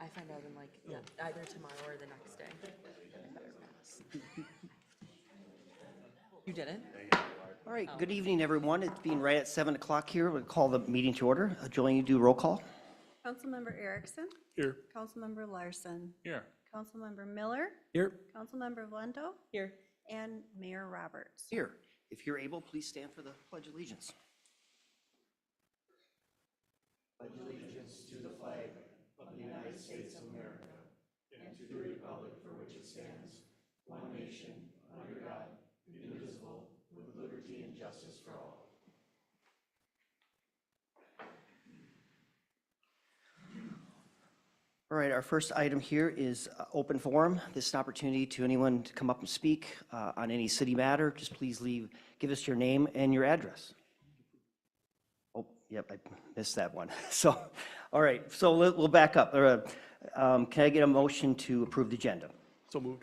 I find out in like either tomorrow or the next day. I better pass. You didn't? All right, good evening, everyone. It's being right at 7 o'clock here. We'll call the meeting to order. Jolene, you do roll call. Councilmember Erickson. Here. Councilmember Larson. Here. Councilmember Miller. Here. Councilmember Valento. Here. And Mayor Roberts. Here. If you're able, please stand for the Pledge of Allegiance. All right, our first item here is open forum. This is an opportunity to anyone to come up and speak on any city matter. Just please give us your name and your address. Oh, yep, I missed that one. So, all right, so we'll back up. Can I get a motion to approve the agenda? So moved.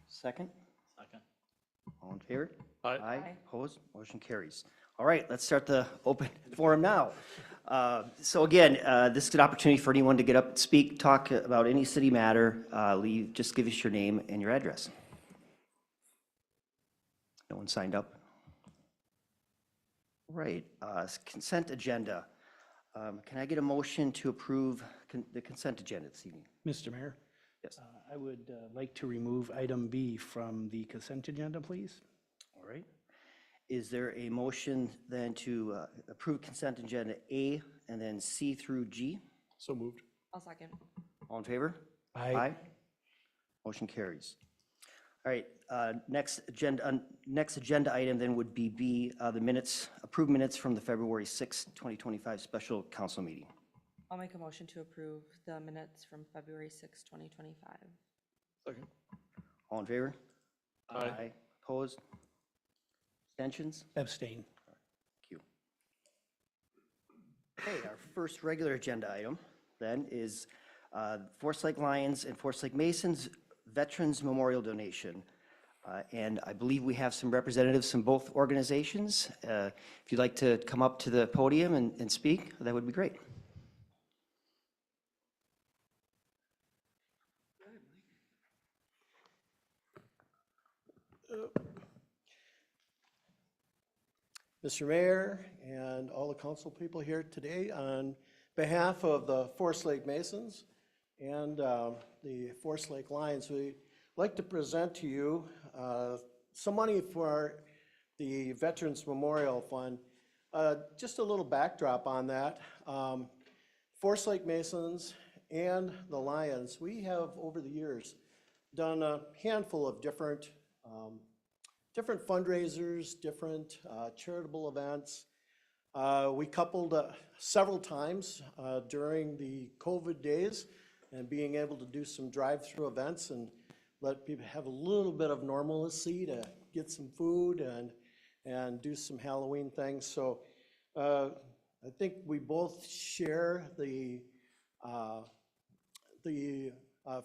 Second? Second. All in favor? Aye. Aye, opposed, motion carries. All right, let's start the open forum now. So again, this is an opportunity for anyone to get up and speak, talk about any city matter, just give us your name and your address. No one signed up? All right, consent agenda. Can I get a motion to approve the consent agenda this evening? Mr. Mayor? Yes. I would like to remove item B from the consent agenda, please. All right. Is there a motion then to approve consent agenda A and then C through G? So moved. I'll second. All in favor? Motion carries. All right, next agenda item then would be B, the minutes, approved minutes from the February 6, 2025 special council meeting. I'll make a motion to approve the minutes from February 6, 2025. Second. All in favor? Aye. Opposed? Abstentions? Abstain. Thank you. Okay, our first regular agenda item then is Forest Lake Lions and Forest Lake Masons Veterans Memorial Donation. And I believe we have some representatives from both organizations. If you'd like to come up to the podium and speak, that would be great. Mr. Mayor and all the council people here today, on behalf of the Forest Lake Masons and the Forest Lake Lions, we'd like to present to you some money for the Veterans Memorial Fund. Just a little backdrop on that. Forest Lake Masons and the Lions, we have over the years done a handful of different fundraisers, different charitable events. We coupled several times during the COVID days and being able to do some drive-through events and let people have a little bit of normalcy to get some food and do some Halloween things. So I think we both share the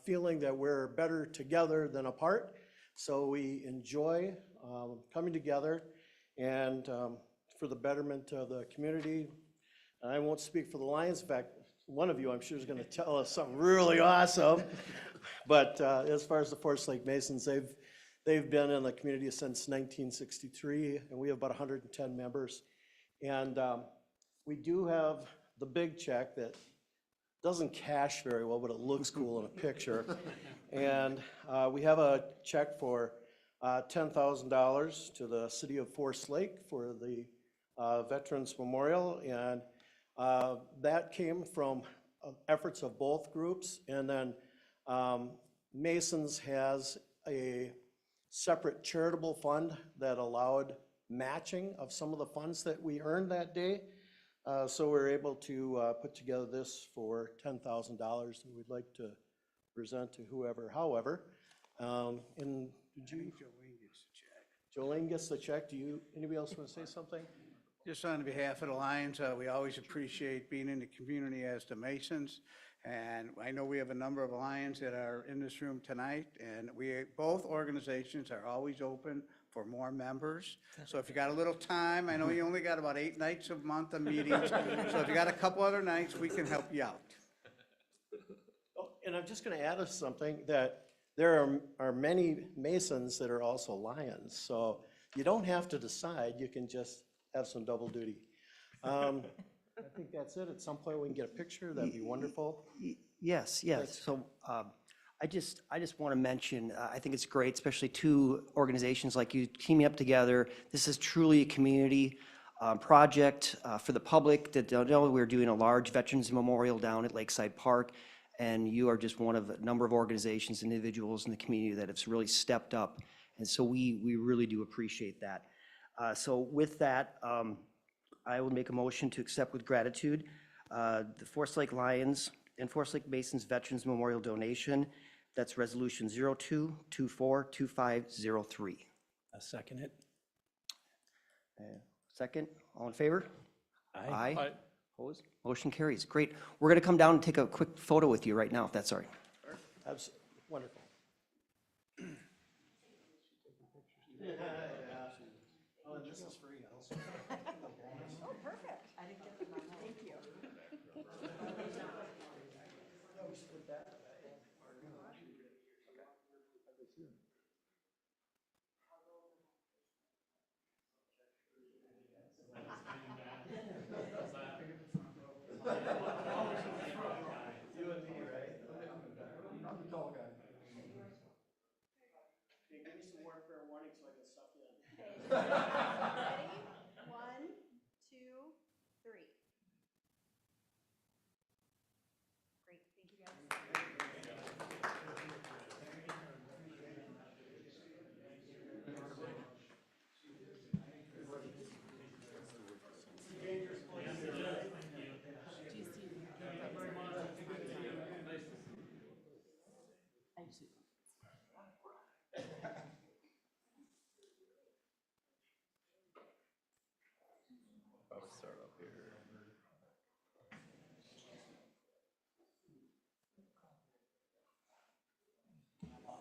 feeling that we're better together than apart. So we enjoy coming together and for the betterment of the community. And I won't speak for the Lions. In fact, one of you I'm sure is going to tell us something really awesome. But as far as the Forest Lake Masons, they've been in the community since 1963, and we have about 110 members. And we do have the big check that doesn't cash very well, but it looks cool in a picture. And we have a check for $10,000 to the city of Forest Lake for the Veterans Memorial. And that came from efforts of both groups. And then Masons has a separate charitable fund that allowed matching of some of the funds that we earned that day. So we're able to put together this for $10,000 that we'd like to present to whoever, however. And did you? Jolene gets the check. Jolene gets the check. Anybody else want to say something? Just on behalf of the Lions, we always appreciate being in the community as the Masons. And I know we have a number of Lions that are in this room tonight, and both organizations are always open for more members. So if you got a little time, I know you only got about 8 nights a month of meetings. So if you got a couple other nights, we can help you out. And I'm just going to add us something, that there are many Masons that are also Lions. So you don't have to decide, you can just have some double duty. I think that's it. At some point, we can get a picture, that'd be wonderful. Yes, yes. So I just want to mention, I think it's great, especially two organizations like you teaming up together. This is truly a community project for the public that don't know. We're doing a large Veterans Memorial down at Lakeside Park, and you are just one of a number of organizations, individuals in the community that have really stepped up. And so we really do appreciate that. So with that, I will make a motion to accept with gratitude the Forest Lake Lions and Forest Lake Masons Veterans Memorial donation. That's Resolution 02242503. A second it. Second, all in favor? Aye. Aye. Opposed? Motion carries. Great. We're going to come down and take a quick photo with you right now, if that's all right. Wonderful. Oh, and this is free also. Hey, give me some more fair warning so I can suck in. Ready? 1, 2, 3. Great, thank you guys. I'll start up here.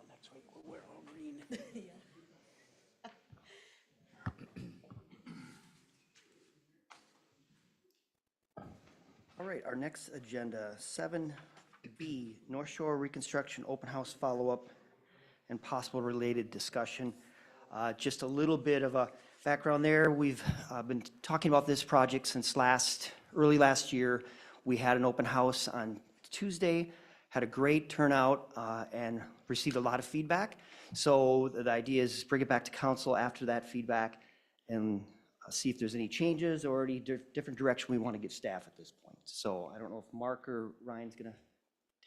Next week we'll wear all green. All right, our next agenda, 7B, North Shore Reconstruction Open House Follow-Up and Possible Related Discussion. Just a little bit of a background there. We've been talking about this project since early last year. We had an open house on Tuesday, had a great turnout, and received a lot of feedback. So the idea is bring it back to council after that feedback and see if there's any changes or any different direction we want to give staff at this point. So I don't know if Mark or Ryan's going to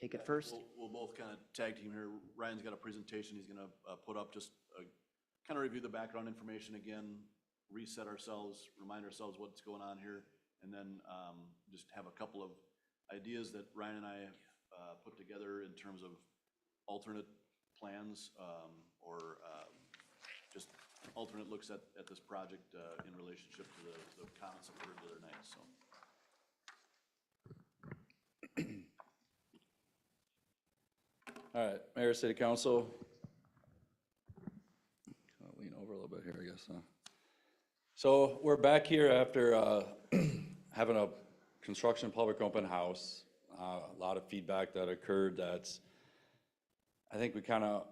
take it first. We'll both kind of tag team here. Ryan's got a presentation he's gonna put up, just kind of review the background information again, reset ourselves, remind ourselves what's going on here, and then just have a couple of ideas that Ryan and I put together in terms of alternate plans or just alternate looks at this project in relationship to the comments that we heard the other night, so. All right, Mayor, City Council. I'll lean over a little bit here, I guess. So we're back here after having a construction public open house. A lot of feedback that occurred that's, I think we kind of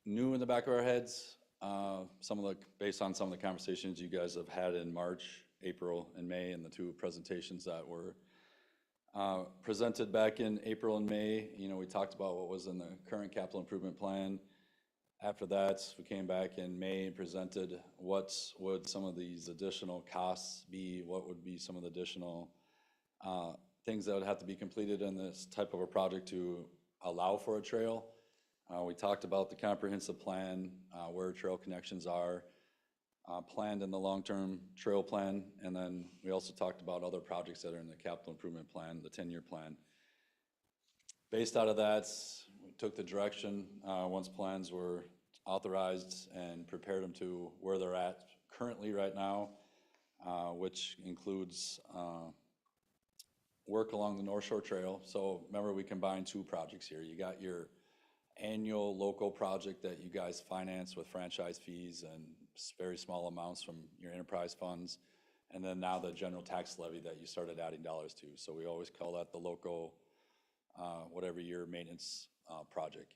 knew in the back of our heads, based on some of the conversations you guys have had in March, April, and May, and the two presentations that were presented back in April and May. You know, we talked about what was in the current capital improvement plan. After that, we came back in May and presented what would some of these additional costs be, what would be some of the additional things that would have to be completed in this type of a project to allow for a trail. We talked about the comprehensive plan, where trail connections are planned in the long-term trail plan, and then we also talked about other projects that are in the capital improvement plan, the 10-year plan. Based out of that, we took the direction, once plans were authorized, and prepared them to where they're at currently right now, which includes work along the North Shore Trail. So remember, we combined two projects here. You got your annual local project that you guys finance with franchise fees and very small amounts from your enterprise funds, and then now the general tax levy that you started adding dollars to. So we always call that the local whatever year maintenance project.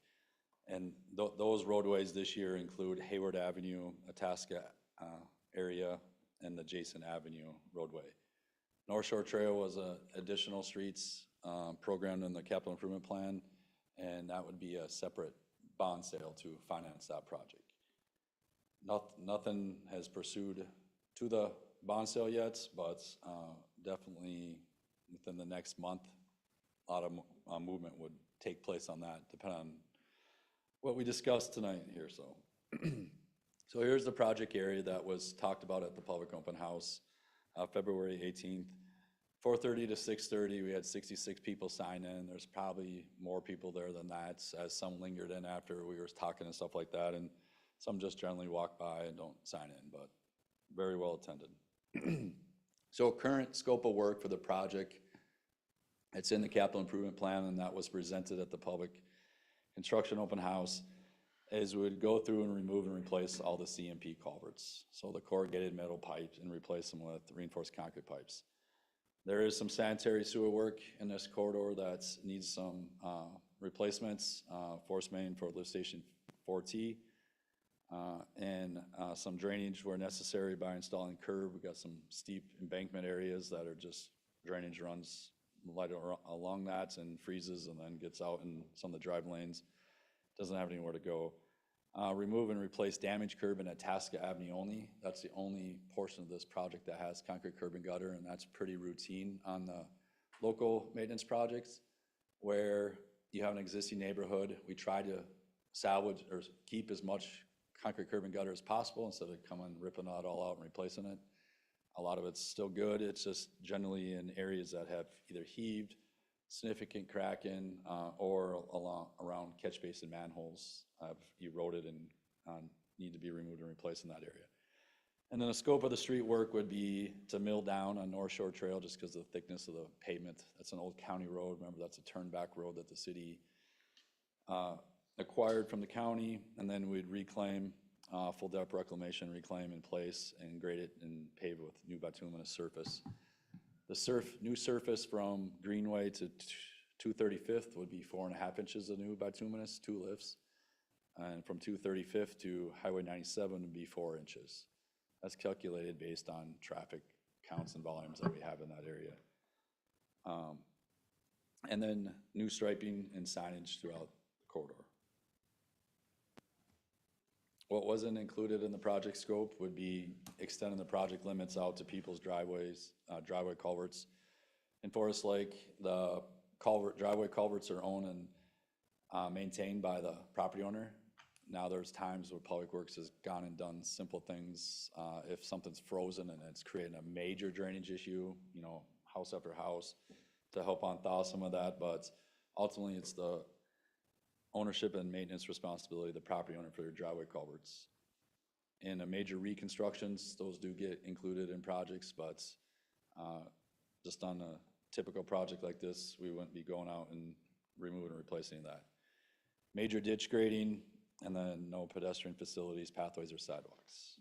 And those roadways this year include Hayward Avenue, Itasca area, and the Jason Avenue roadway. North Shore Trail was additional streets programmed in the capital improvement plan, and that would be a separate bond sale to finance that project. Nothing has pursued to the bond sale yet, but definitely within the next month, a lot of movement would take place on that, depending on what we discussed tonight here. So here's the project area that was talked about at the public open house, February 18th. 4:30 to 6:30, we had 66 people sign in. There's probably more people there than that, as some lingered in after we were talking and stuff like that, and some just generally walk by and don't sign in, but very well attended. So current scope of work for the project, it's in the capital improvement plan, and that was presented at the public construction open house, is we would go through and remove and replace all the CMP culverts. So the corrugated metal pipes, and replace them with reinforced concrete pipes. There is some sanitary sewer work in this corridor that needs some replacements, force main for lift station 4T, and some drainage where necessary by installing curb. We've got some steep embankment areas that are just drainage runs right along that and freezes and then gets out in some of the drive lanes. Doesn't have anywhere to go. Remove and replace damaged curb in Itasca Avenue only. That's the only portion of this project that has concrete curb and gutter, and that's pretty routine on the local maintenance projects where you have an existing neighborhood. We try to salvage or keep as much concrete curb and gutter as possible instead of coming ripping it all out and replacing it. A lot of it's still good. It's just generally in areas that have either heaved, significant cracking, or around catch basin manholes have eroded and need to be removed and replaced in that area. And then the scope of the street work would be to mill down on North Shore Trail just because of the thickness of the pavement. That's an old county road. Remember, that's a turnback road that the city acquired from the county, and then we'd reclaim, full depth reclamation, reclaim in place, and grade it and pave with new bituminous surface. The new surface from Greenway to 235th would be 4.5 inches of new bituminous, 2 lifts. And from 235th to Highway 97 would be 4 inches. That's calculated based on traffic counts and volumes that we have in that area. And then new striping and signage throughout the corridor. What wasn't included in the project scope would be extending the project limits out to people's driveways, driveway culverts. In Forest Lake, the driveway culverts are owned and maintained by the property owner. Now there's times where Public Works has gone and done simple things. If something's frozen and it's creating a major drainage issue, you know, house after house, to help on thaw some of that, but ultimately it's the ownership and maintenance responsibility of the property owner for their driveway culverts. In a major reconstructions, those do get included in projects, but just on a typical project like this, we wouldn't be going out and removing and replacing that. Major ditch grading, and then no pedestrian facilities, pathways, or sidewalks.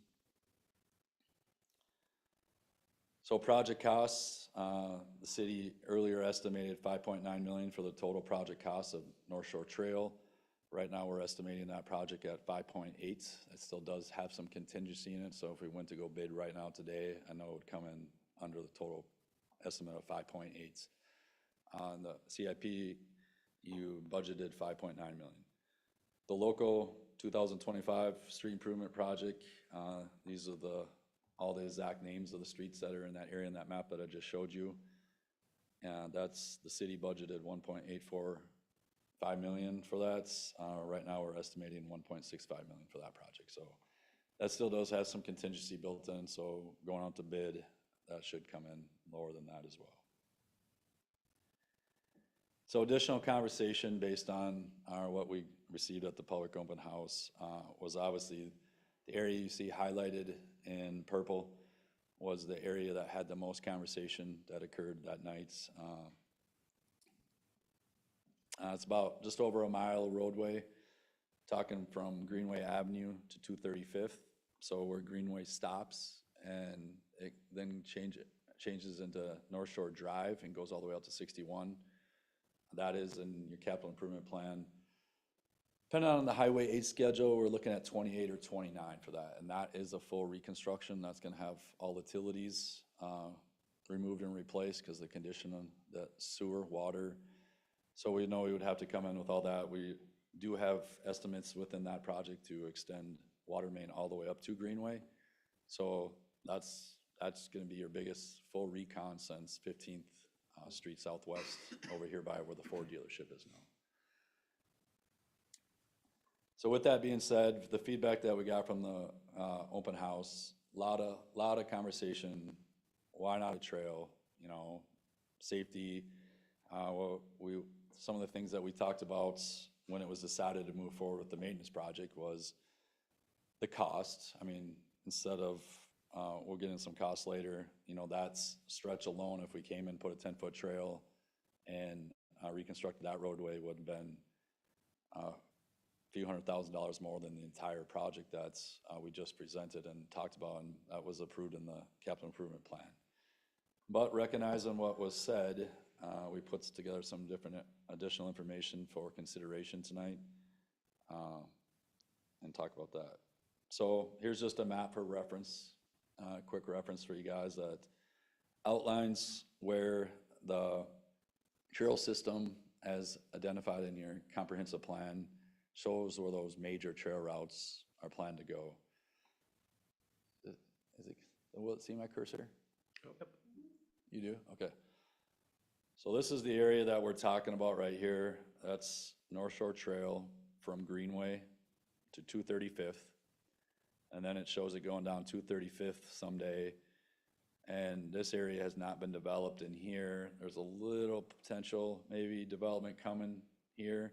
So project costs, the city earlier estimated $5.9 million for the total project cost of North Shore Trail. Right now, we're estimating that project at 5.8. It still does have some contingency in it, so if we went to go bid right now today, I know it would come in under the total estimate of 5.8. On the CIP, you budgeted 5.9 million. The local 2025 street improvement project, these are all the exact names of the streets that are in that area in that map that I just showed you. And that's, the city budgeted 1.845 million for that. Right now we're estimating 1.65 million for that project. So that still does have some contingency built in, so going out to bid, that should come in lower than that as well. So additional conversation based on what we received at the public open house was obviously the area you see highlighted in purple was the area that had the most conversation that occurred that night. It's about just over a mile of roadway, talking from Greenway Avenue to 235th. So where Greenway stops, and it then changes into North Shore Drive and goes all the way out to 61. That is in your capital improvement plan. Depending on the Highway 8 schedule, we're looking at 28 or 29 for that. And that is a full reconstruction. That's gonna have all utilities removed and replaced because the condition of the sewer, water. So we know we would have to come in with all that. We do have estimates within that project to extend water main all the way up to Greenway. So that's gonna be your biggest full recon since 15th Street Southwest over here by where the Ford dealership is now. So with that being said, the feedback that we got from the open house, lot of conversation. Why not a trail? You know, safety. Some of the things that we talked about when it was decided to move forward with the maintenance project was the cost. I mean, instead of we'll get into some costs later. You know, that's stretch alone. If we came and put a 10-foot trail and reconstructed that roadway, would have been few $100,000 more than the entire project that's we just presented and talked about, and that was approved in the capital improvement plan. But recognizing what was said, we put together some different additional information for consideration tonight and talk about that. So here's just a map for reference, quick reference for you guys that outlines where the trail system as identified in your comprehensive plan shows where those major trail routes are planned to go. Will it see my cursor? Yep. You do? Okay. So this is the area that we're talking about right here. That's North Shore Trail from Greenway to 235th. And then it shows it going down 235th someday. And this area has not been developed in here. There's a little potential, maybe development coming here.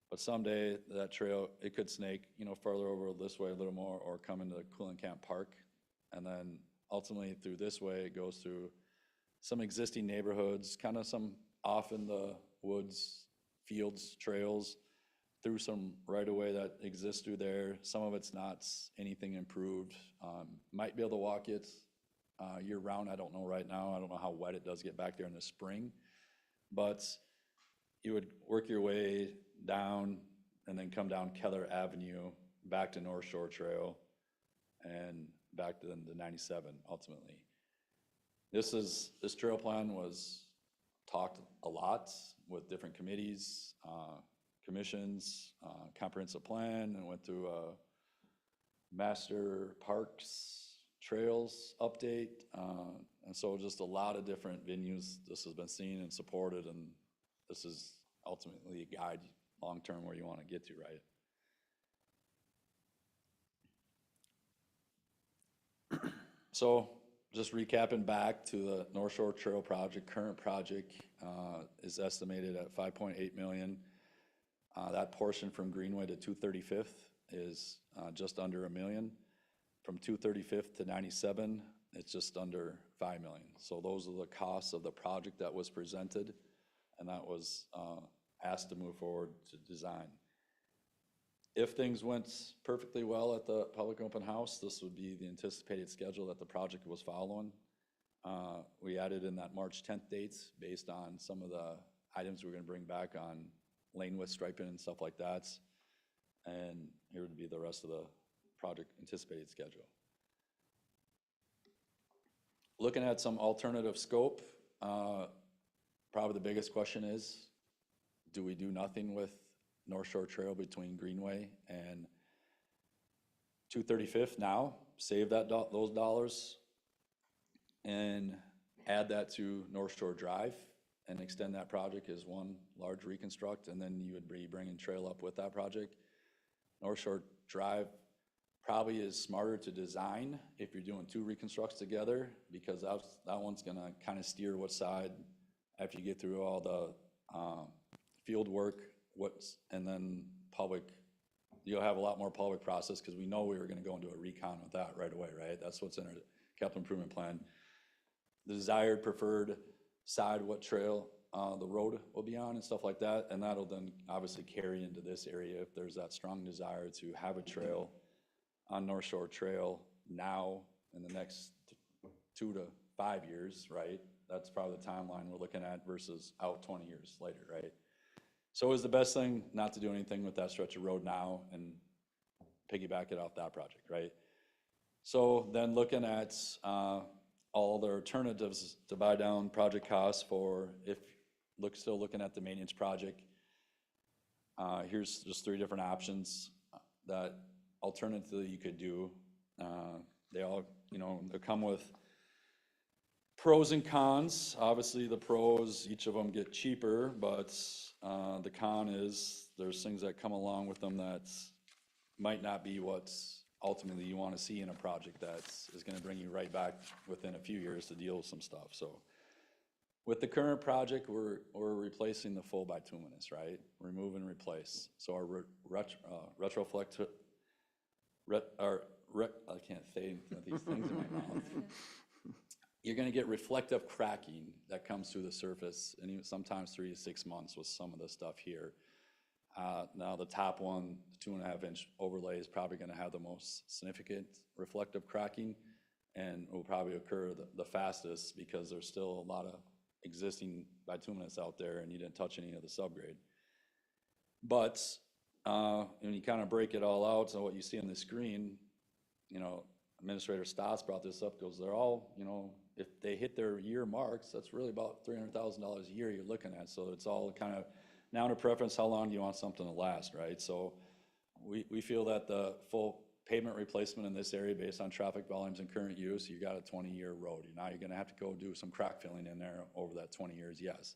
But someday that trail, it could snake, you know, farther over this way a little more or come into Coulincamp Park. And then ultimately through this way, it goes through some existing neighborhoods, kind of some off in the woods, fields, trails, through some right-of-way that exists through there. Some of it's not anything improved. Might be able to walk it year-round. I don't know right now. I don't know how wet it does get back there in the spring. But you would work your way down and then come down Keller Avenue, back to North Shore Trail, and back to the 97 ultimately. This trail plan was talked a lot with different committees, commissions, comprehensive plan, and went through a master parks trails update. And so just a lot of different venues this has been seen and supported, and this is ultimately a guide long-term where you want to get to, right? So just recapping back to the North Shore Trail project, current project is estimated at $5.8 million. That portion from Greenway to 235th is just under $1 million. From 235th to 97, it's just under $5 million. So those are the costs of the project that was presented, and that was asked to move forward to design. If things went perfectly well at the public open house, this would be the anticipated schedule that the project was following. We added in that March 10th dates based on some of the items we're going to bring back on lane width striping and stuff like that. And here would be the rest of the project anticipated schedule. Looking at some alternative scope, probably the biggest question is, do we do nothing with North Shore Trail between Greenway and 235th now, save those dollars, and add that to North Shore Drive and extend that project as one large reconstruct, and then you would be bringing trail up with that project. North Shore Drive probably is smarter to design if you're doing two reconstructs together, because that one's gonna kind of steer what side after you get through all the field work, and then public. You'll have a lot more public process, because we know we were gonna go into a recon with that right away, right? That's what's in our capital improvement plan. The desired preferred side, what trail the road will be on and stuff like that, and that'll then obviously carry into this area if there's that strong desire to have a trail on North Shore Trail now in the next 2 to 5 years, right? that's probably the timeline we're looking at versus out 20 years later, right? So is the best thing not to do anything with that stretch of road now and piggyback it off that project, right? So then looking at all the alternatives to buy down project costs for still looking at the maintenance project. Here's just 3 different options that alternatively you could do. They all, they come with pros and cons. Obviously the pros, each of them get cheaper, but the con is there's things that come along with them that might not be what's ultimately you want to see in a project that is going to bring you right back within a few years to deal with some stuff. So with the current project, we're replacing the full bituminous, right? Remove and replace. So our retroflect, I can't say these things in my mouth. You're going to get reflective cracking that comes through the surface, and even sometimes 3 to 6 months with some of the stuff here. Now the top one, the 2.5-inch overlay, is probably going to have the most significant reflective cracking, and will probably occur the fastest because there's still a lot of existing bituminous out there, and you didn't touch any of the subgrade. But when you kind of break it all out, so what you see on the screen, Administrator Stas brought this up, goes, they're all, if they hit their year marks, that's really about $300,000 a year you're looking at. So it's all kind of now to preference, how long do you want something to last, right? So we feel that the full pavement replacement in this area based on traffic volumes and current use, you got a 20-year road. Now you're gonna have to go do some crack filling in there over that 20 years, yes.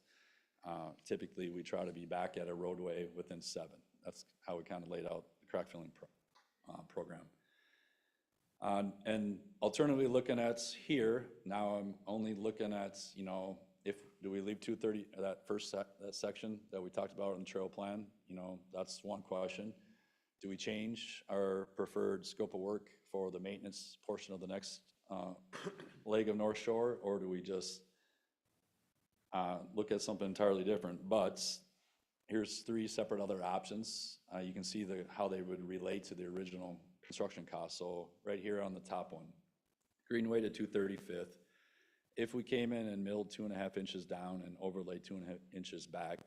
Typically, we try to be back at a roadway within 7. That's how we kind of laid out the crack filling program. And alternatively, looking at here, now I'm only looking at, do we leave 230, that section that we talked about in the trail plan? That's one question. Do we change our preferred scope of work for the maintenance portion of the next leg of North Shore, or do we just look at something entirely different? But here's 3 separate other options. You can see how they would relate to the original construction cost. So right here on the top one, Greenway to 235th. If we came in and milled 2.5 inches down and overlaid 2.5 inches back,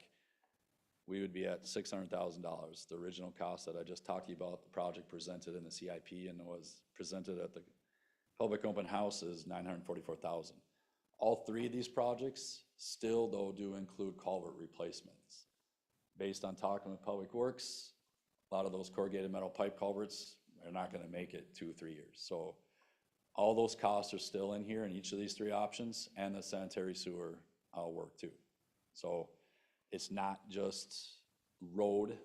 we would be at $600,000. The original cost that I just talked to you about, the project presented in the CIP and was presented at the public open house, is $944,000. All 3 of these projects still, though, do include culvert replacements. Based on talking with Public Works, a lot of those corrugated metal pipe culverts are not going to make it 2 or 3 years. So all those costs are still in here in each of these 3 options, and the sanitary sewer work too. So it's not just road.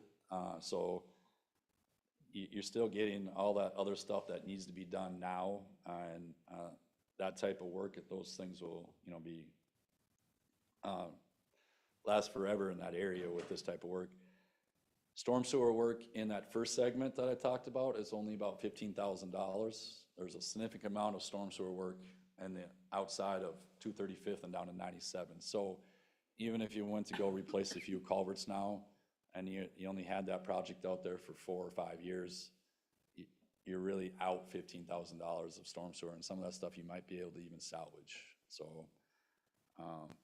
So you're still getting all that other stuff that needs to be done now, and that type of work, those things will, be last forever in that area with this type of work. Storm sewer work in that first segment that I talked about is only about $15,000. There's a significant amount of storm sewer work in the outside of 235th and down to 97. So even if you went to go replace a few culverts now, and you only had that project out there for 4 or 5 years, you're really out $15,000 of storm sewer, and some of that stuff you might be able to even salvage. So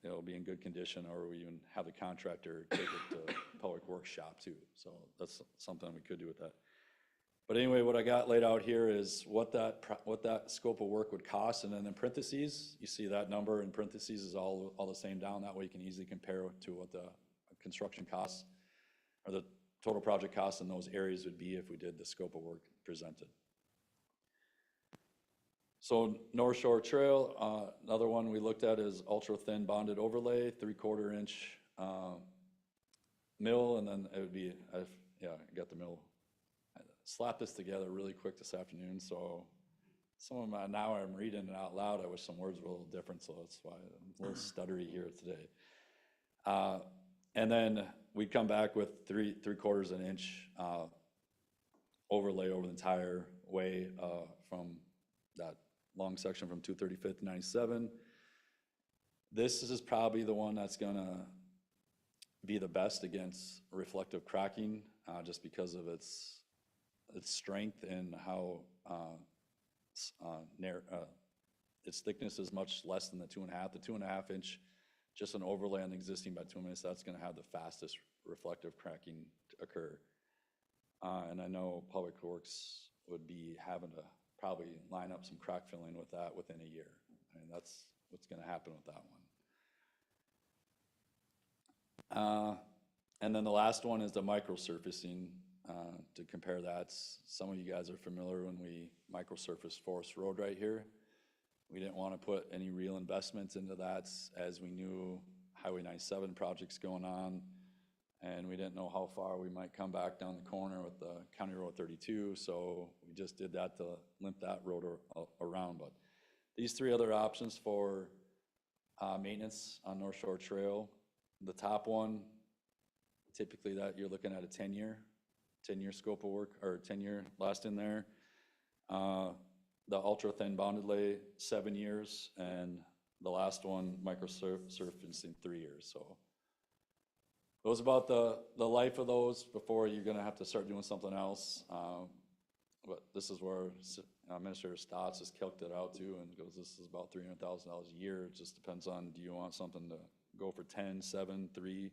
it'll be in good condition, or we even have the contractor take it to Public Works shop too. So that's something we could do with that. But anyway, what I got laid out here is what that scope of work would cost, and then in parentheses, you see that number in parentheses is all the same down. That way you can easily compare to what the construction costs or the total project costs in those areas would be if we did the scope of work presented. So North Shore Trail, another one we looked at is ultra-thin bonded overlay, 3/4 inch mill, and then it would be, I got the mill. I slapped this together really quick this afternoon, so now I'm reading it out loud. I wish some words were a little different, so that's why I'm a little stuttery here today. And then we come back with 3/4 inch overlay over the entire way from that long section from 235th to 97. This is probably the one that's gonna be the best against reflective cracking, just because of its strength and how its thickness is much less than the 2.5. The 2.5 inch, just an overlay on the existing bituminous, that's gonna have the fastest reflective cracking to occur. And I know Public Works would be having to probably line up some crack filling with that within a year. I mean, that's what's gonna happen with that one. And then the last one is the microsurfacing. To compare that, some of you guys are familiar when we microsurfaced Forest Road right here. We didn't want to put any real investments into that as we knew Highway 97 projects going on, and we didn't know how far we might come back down the corner with the County Road 32, so we just did that to limp that road around. But these three other options for maintenance on North Shore Trail, the top one, typically that you're looking at a 10-year scope of work, or 10-year last in there. The ultra-thin bonded lay, 7 years, and the last one, microsurfacing, 3 years. So those about the life of those before you're gonna have to start doing something else. But this is where Administrator Stotts has calced it out too, and goes, this is about $300,000 a year. It just depends on, do you want something to go for 10, 7, 3?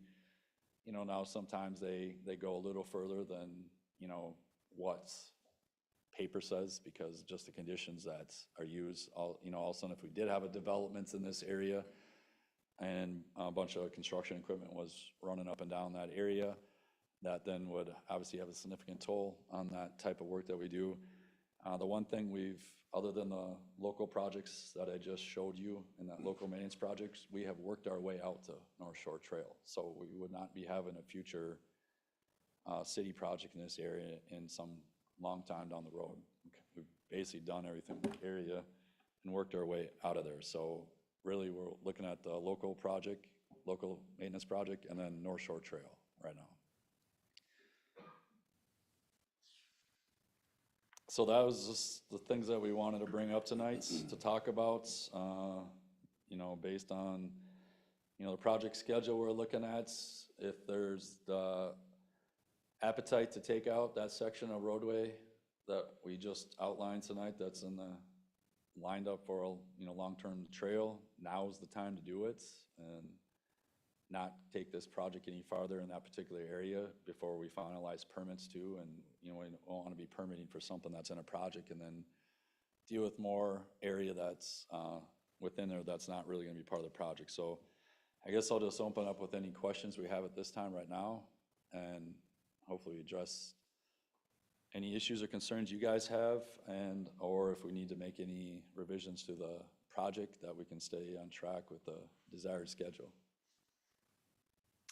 You know, now sometimes they go a little further than, you know, what paper says, because just the conditions that are used. All of a sudden, if we did have a development in this area and a bunch of construction equipment was running up and down that area, that then would obviously have a significant toll on that type of work that we do. The one thing other than the local projects that I just showed you and that local maintenance projects, we have worked our way out to North Shore Trail. So we would not be having a future city project in this area in some long time down the road. We've basically done everything in the area and worked our way out of there. So really, we're looking at the local maintenance project, and then North Shore Trail right now. So that was just the things that we wanted to bring up tonight to talk about, you know, based on, you know, the project schedule we're looking at. If there's the appetite to take out that section of roadway that we just outlined tonight, that's lined up for a, you know, long-term trail, now is the time to do it and not take this project any farther in that particular area before we finalize permits too. And, you know, we don't want to be permitting for something that's in a project and then deal with more area that's within there that's not really going to be part of the project. So I guess I'll just open up with any questions we have at this time right now, and hopefully address any issues or concerns you guys have, and or if we need to make any revisions to the project that we can stay on track with the desired schedule.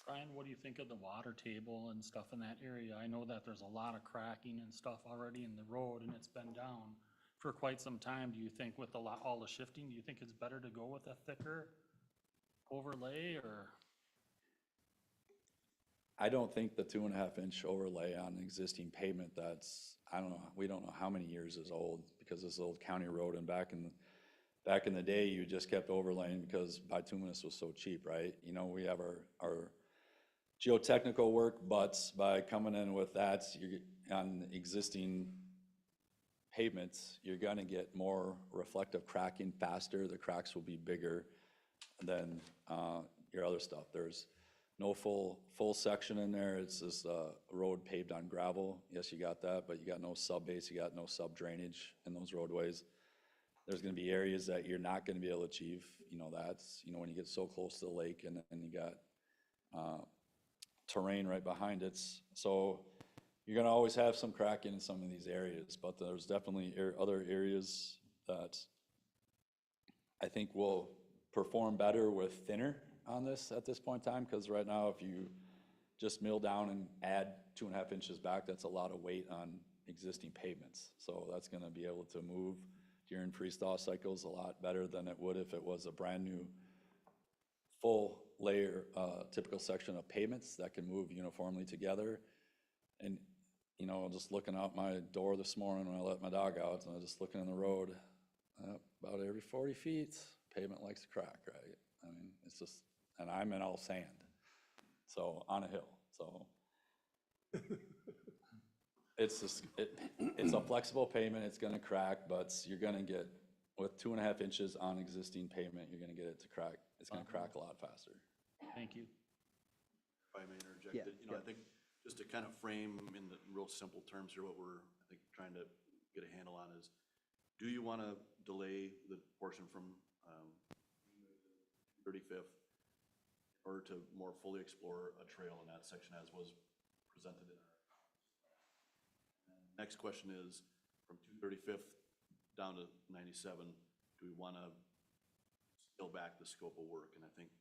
Brian, what do you think of the water table and stuff in that area? I know that there's a lot of cracking and stuff already in the road, and it's been down for quite some time. Do you think with all the shifting, do you think it's better to go with a thicker overlay, or? I don't think the 2.5 inch overlay on existing pavement that's, I don't know, we don't know how many years is old, because this is old county road, and back in the day, you just kept overlaying because bituminous was so cheap, right? You know, we have our geotechnical work, but by coming in with that, on existing pavements, you're gonna get more reflective cracking faster. The cracks will be bigger than your other stuff. There's no full section in there. It's just a road paved on gravel. Yes, you got that, but you got no sub base, you got no sub drainage in those roadways. There's gonna be areas that you're not gonna be able to achieve. You know, that's, you know, when you get so close to the lake and you got terrain right behind it. So you're gonna always have some cracking in some of these areas, but there's definitely other areas that I think will perform better with thinner on this at this point in time, because right now, if you just mill down and add 2.5 inches back, that's a lot of weight on existing pavements. So that's gonna be able to move during freeze-thaw cycles a lot better than it would if it was a brand new full layer, typical section of pavements that can move uniformly together. And, you know, just looking out my door this morning when I let my dog out, and I was just looking in the road, about every 40 feet, pavement likes to crack, right? I mean, it's just, and I'm in all sand, so on a hill, so. It's just, it's a flexible pavement, it's gonna crack, but you're gonna get with 2.5 inches on existing pavement, you're gonna get it to crack, it's gonna crack a lot faster. Thank you. If I may interject, Yeah, you know, I think just to kind of frame in the real simple terms here, what we're, I think, trying to get a handle on is, do you want to delay the portion from 35th in order to more fully explore a trail in that section as was presented in our. Next question is, from 235th down to 97, do we want to scale back the scope of work? And I think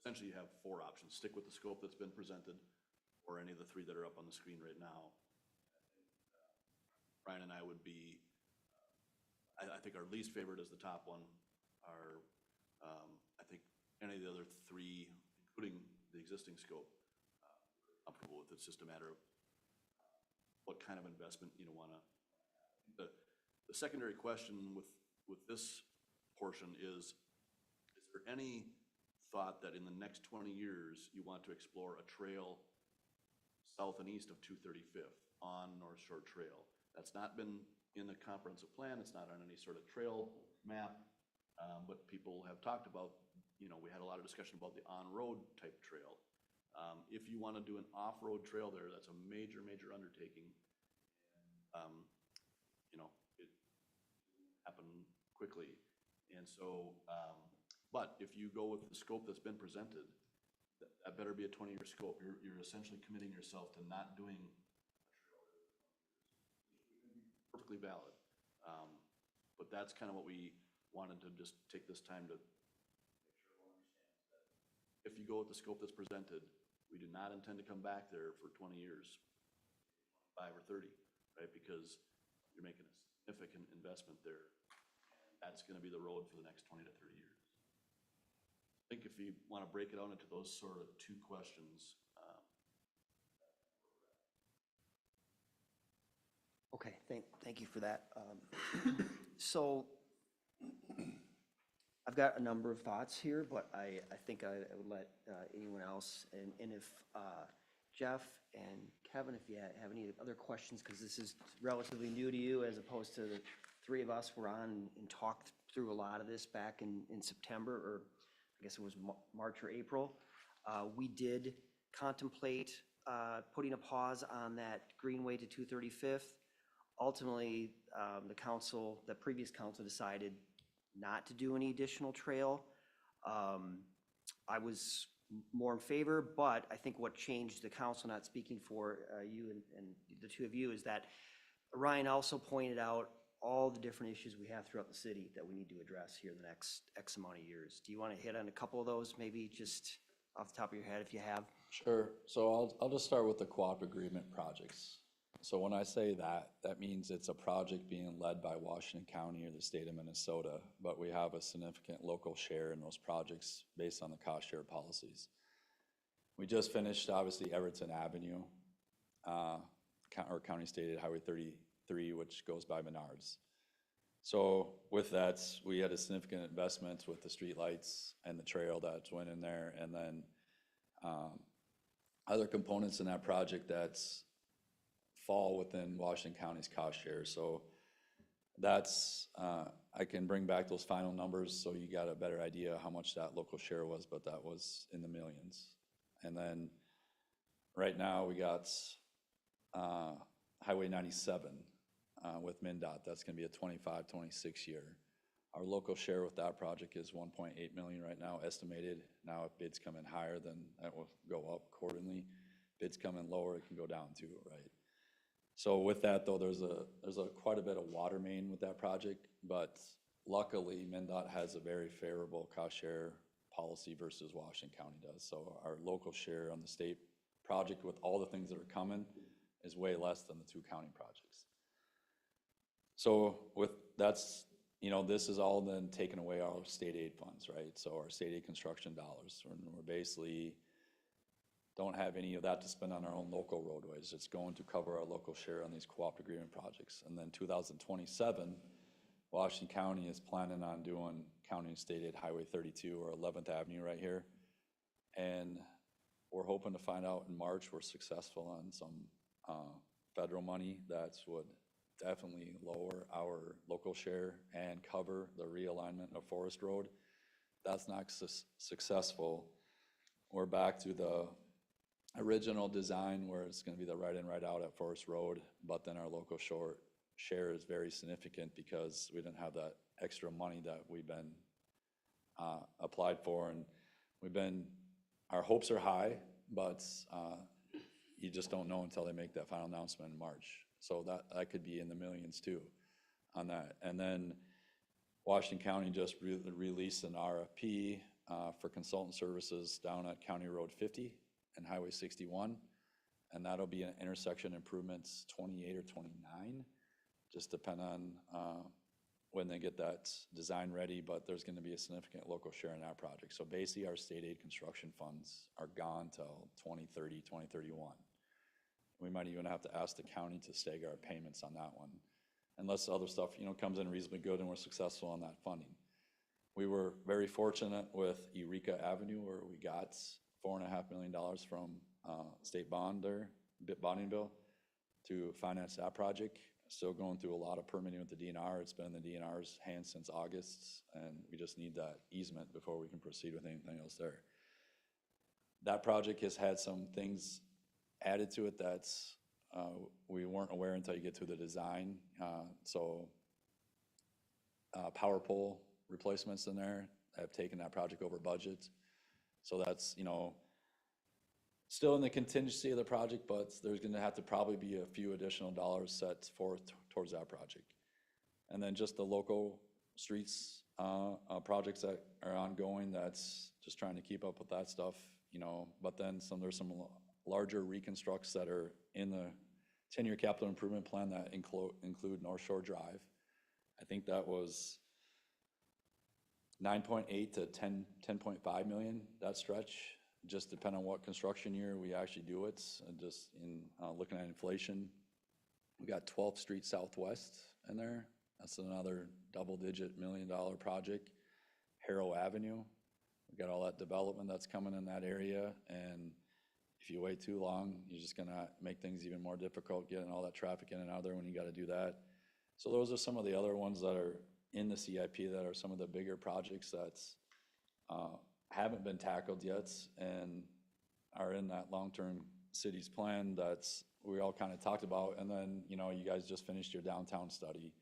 essentially you have 4 options: stick with the scope that's been presented, or any of the 3 that are up on the screen right now. Ryan and I would be, I think our least favorite is the top one. Our, I think any of the other 3, including the existing scope, we're comfortable with. It's just a matter of what kind of investment you want to. The secondary question with this portion is there any thought that in the next 20 years you want to explore a trail south and east of 235th on North Shore Trail? That's not been in the comprehensive plan. It's not on any sort of trail map, but people have talked about, you know, we had a lot of discussion about the on-road type trail. If you want to do an off-road trail there, that's a major, major undertaking. You know, it happened quickly. And so, but if you go with the scope that's been presented, that better be a 20-year scope. You're essentially committing yourself to not doing perfectly valid. But that's kind of what we wanted to just take this time to make sure everyone understands that if you go with the scope that's presented, we do not intend to come back there for 20 years, 5 or 30, right? Because you're making a significant investment there. And that's going to be the road for the next 20 to 30 years. I think if you want to break it out into those sort of 2 questions. Okay, thank you for that. So I've got a number of thoughts here, but I think I would let anyone else, and if Jeff and Kevin, if you have any other questions, because this is relatively new to you as opposed to the 3 of us were on and talked through a lot of this back in September, or I guess it was March or April. We did contemplate putting a pause on that Greenway to 235th. Ultimately, the previous council decided not to do any additional trail. I was more in favor, but I think what changed the council, not speaking for you and the 2 of you, is that Ryan also pointed out all the different issues we have throughout the city that we need to address here in the next X amount of years. Do you want to hit on a couple of those, maybe just off the top of your head if you have? Sure. So I'll just start with the co-op agreement projects. So when I say that, that means it's a project being led by Washington County or the state of Minnesota, but we have a significant local share in those projects based on the cost share policies. We just finished, obviously, Everton Avenue, or County Stated Highway 33, which goes by Menards. So with that, we had a significant investment with the streetlights and the trail that went in there, and then other components in that project that's fall within Washington County's cost share. So that's, I can bring back those final numbers so you got a better idea how much that local share was, but that was in the millions. And then right now we got Highway 97 with MnDOT. That's going to be a 25-26 year. Our local share with that project is 1.8 million right now estimated. Now if bids come in higher, then that will go up accordingly. Bids come in lower, it can go down too, right? So with that though, there's quite a bit of water main with that project, but luckily MnDOT has a very favorable cost share policy versus Washington County does. So our local share on the state project with all the things that are coming is way less than the 2 county projects. So with that's, you know, this is all then taking away our state aid funds, right? So our state aid construction dollars, we're basically don't have any of that to spend on our own local roadways. It's going to cover our local share on these co-op agreement projects. And then 2027, Washington County is planning on doing County and State Aid Highway 32 or 11th Avenue right here. And we're hoping to find out in March we're successful on some federal money that would definitely lower our local share and cover the realignment of Forest Road. That's not successful. We're back to the original design where it's gonna be the right in, right out at Forest Road, but then our local share is very significant because we didn't have that extra money that we've been applied for, and our hopes are high, but you just don't know until they make that final announcement in March. So that could be in the millions too on that. And then Washington County just released an RFP for consultant services down at County Road 50 and Highway 61. And that'll be an intersection improvements 28 or 29, just depend on when they get that design ready, but there's gonna be a significant local share in that project. So basically our state aid construction funds are gone till 2030, 2031. We might even have to ask the county to stagger our payments on that one, unless other stuff, comes in reasonably good and we're successful on that funding. We were very fortunate with Eureka Avenue where we got $4.5 million from state bonding bill to finance that project. Still going through a lot of permitting with the DNR. It's been in the DNR's hands since August, and we just need that easement before we can proceed with anything else there. That project has had some things added to it that's we weren't aware until you get through the design. Power pole replacements in there have taken that project over budget. So that's, still in the contingency of the project, but there's gonna have to probably be a few additional dollars set forth towards that project. And then just the local streets projects that are ongoing, that's just trying to keep up with that stuff, but then there's some larger reconstructs that are in the 10-year capital improvement plan that include North Shore Drive. I think that was 9.8 to 10.5 million, that stretch. Just depending on what construction year we actually do it. And just in looking at inflation, we got 12th Street Southwest in there. That's another double-digit $1 million project. Harrow Avenue, we got all that development that's coming in that area. And if you wait too long, you're just gonna make things even more difficult getting all that traffic in and out of there when you gotta do that. So those are some of the other ones that are in the CIP that are some of the bigger projects that's haven't been tackled yet and are in that long-term cities plan that's we all kind of talked about. And then, you guys just finished your downtown study,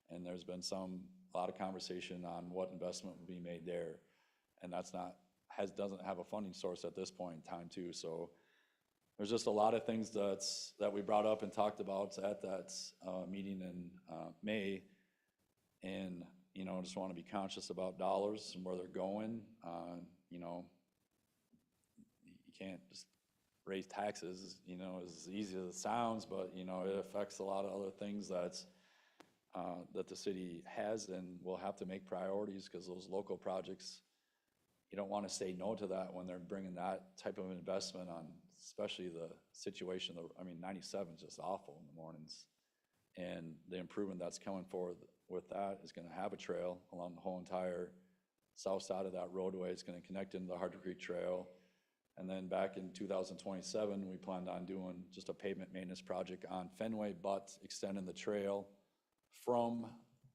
and there's been a lot of conversation on what investment would be made there. And doesn't have a funding source at this point in time too. So there's just a lot of things that we brought up and talked about at that meeting in May. And just want to be conscious about dollars and where they're going. You can't just raise taxes, as easy as it sounds, but, it affects a lot of other things that the city has, and we'll have to make priorities because those local projects, you don't want to say no to that when they're bringing that type of investment on, especially the situation. 97 is just awful in the mornings. And the improvement that's coming forward with that is going to have a trail along the whole entire south side of that roadway. It's going to connect into the Hardin Creek Trail. And then back in 2027, we planned on doing just a pavement maintenance project on Fenway, but extending the trail from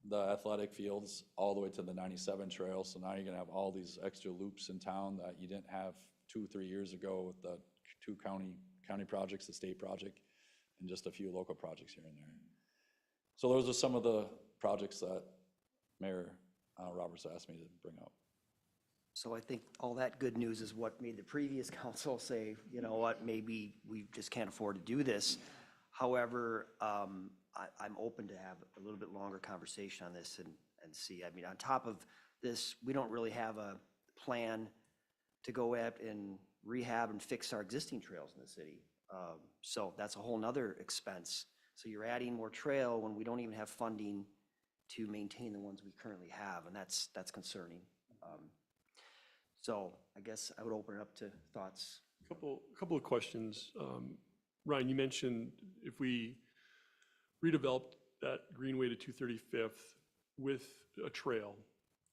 the athletic fields all the way to the 97 trail. So now you're going to have all these extra loops in town that you didn't have 2-3 years ago with the 2 county projects, the state project, and just a few local projects here and there. So those are some of the projects that Mayor Roberts asked me to bring up. So I think all that good news is what made the previous council say, you know what, maybe we just can't afford to do this. However, I'm open to have a little bit longer conversation on this and see. On top of this, we don't really have a plan to go out and rehab and fix our existing trails in the city. So that's a whole nother expense. So you're adding more trail when we don't even have funding to maintain the ones we currently have, and that's concerning. So I guess I would open it up to thoughts. Couple of questions. Ryan, you mentioned if we redeveloped that Greenway to 235th with a trail,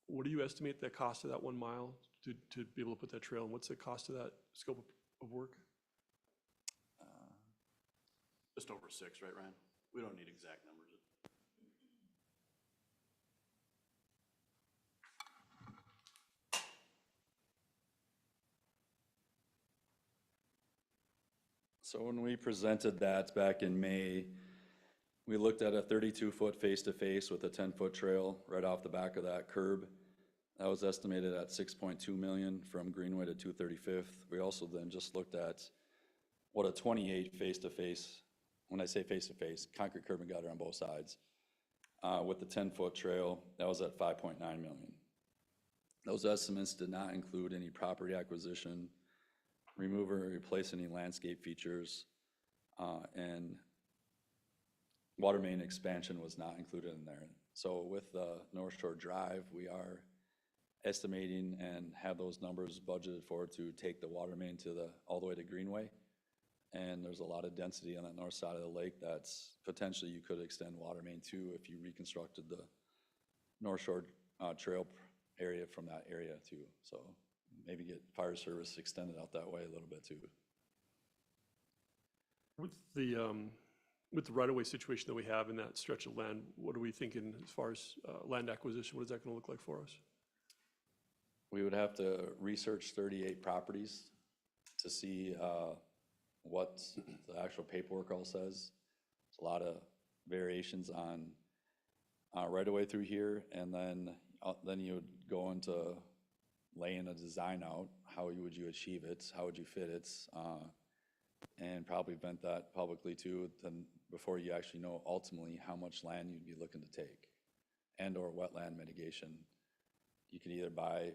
what do you estimate the cost of that 1 mile to be able to put that trail, and what's the cost of that scope of work? Just over 6, right, Ryan? We don't need exact numbers. So when we presented that back in May, we looked at a 32-foot face-to-face with a 10-foot trail right off the back of that curb. That was estimated at 6.2 million from Greenway to 235th. We also then just looked at what a 28 face-to-face, when I say face-to-face, concrete curb and gutter on both sides, with the 10-foot trail, that was at 5.9 million. Those estimates did not include any property acquisition, remove or replace any landscape features, and water main expansion was not included in there. So with North Shore Drive, we are estimating and have those numbers budgeted for to take the water main to all the way to Greenway. And there's a lot of density on that north side of the lake that's potentially you could extend water main to if you reconstructed the North Shore Trail area from that area too. So maybe get fire service extended out that way a little bit too. With the right-of-way situation that we have in that stretch of land, what are we thinking as far as land acquisition? What is that going to look like for us? We would have to research 38 properties to see what the actual paperwork all says. There's a lot of variations on right-of-way through here, and then you would go into laying a design out. How would you achieve it? How would you fit it? And probably vent that publicly too, then before you actually know ultimately how much land you'd be looking to take, and or wetland mitigation. You could either buy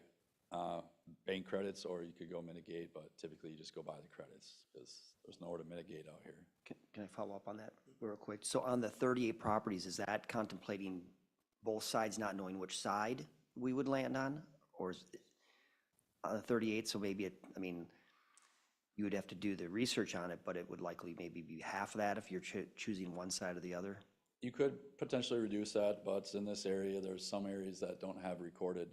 bank credits or you could go mitigate, but typically you just go buy the credits because there's nowhere to mitigate out here. Can I follow up on that real quick? So on the 38 properties, is that contemplating both sides not knowing which side we would land on? Or is it on the 38, so maybe you would have to do the research on it, but it would likely maybe be half of that if you're choosing one side or the other? You could potentially reduce that, but in this area, there's some areas that don't have recorded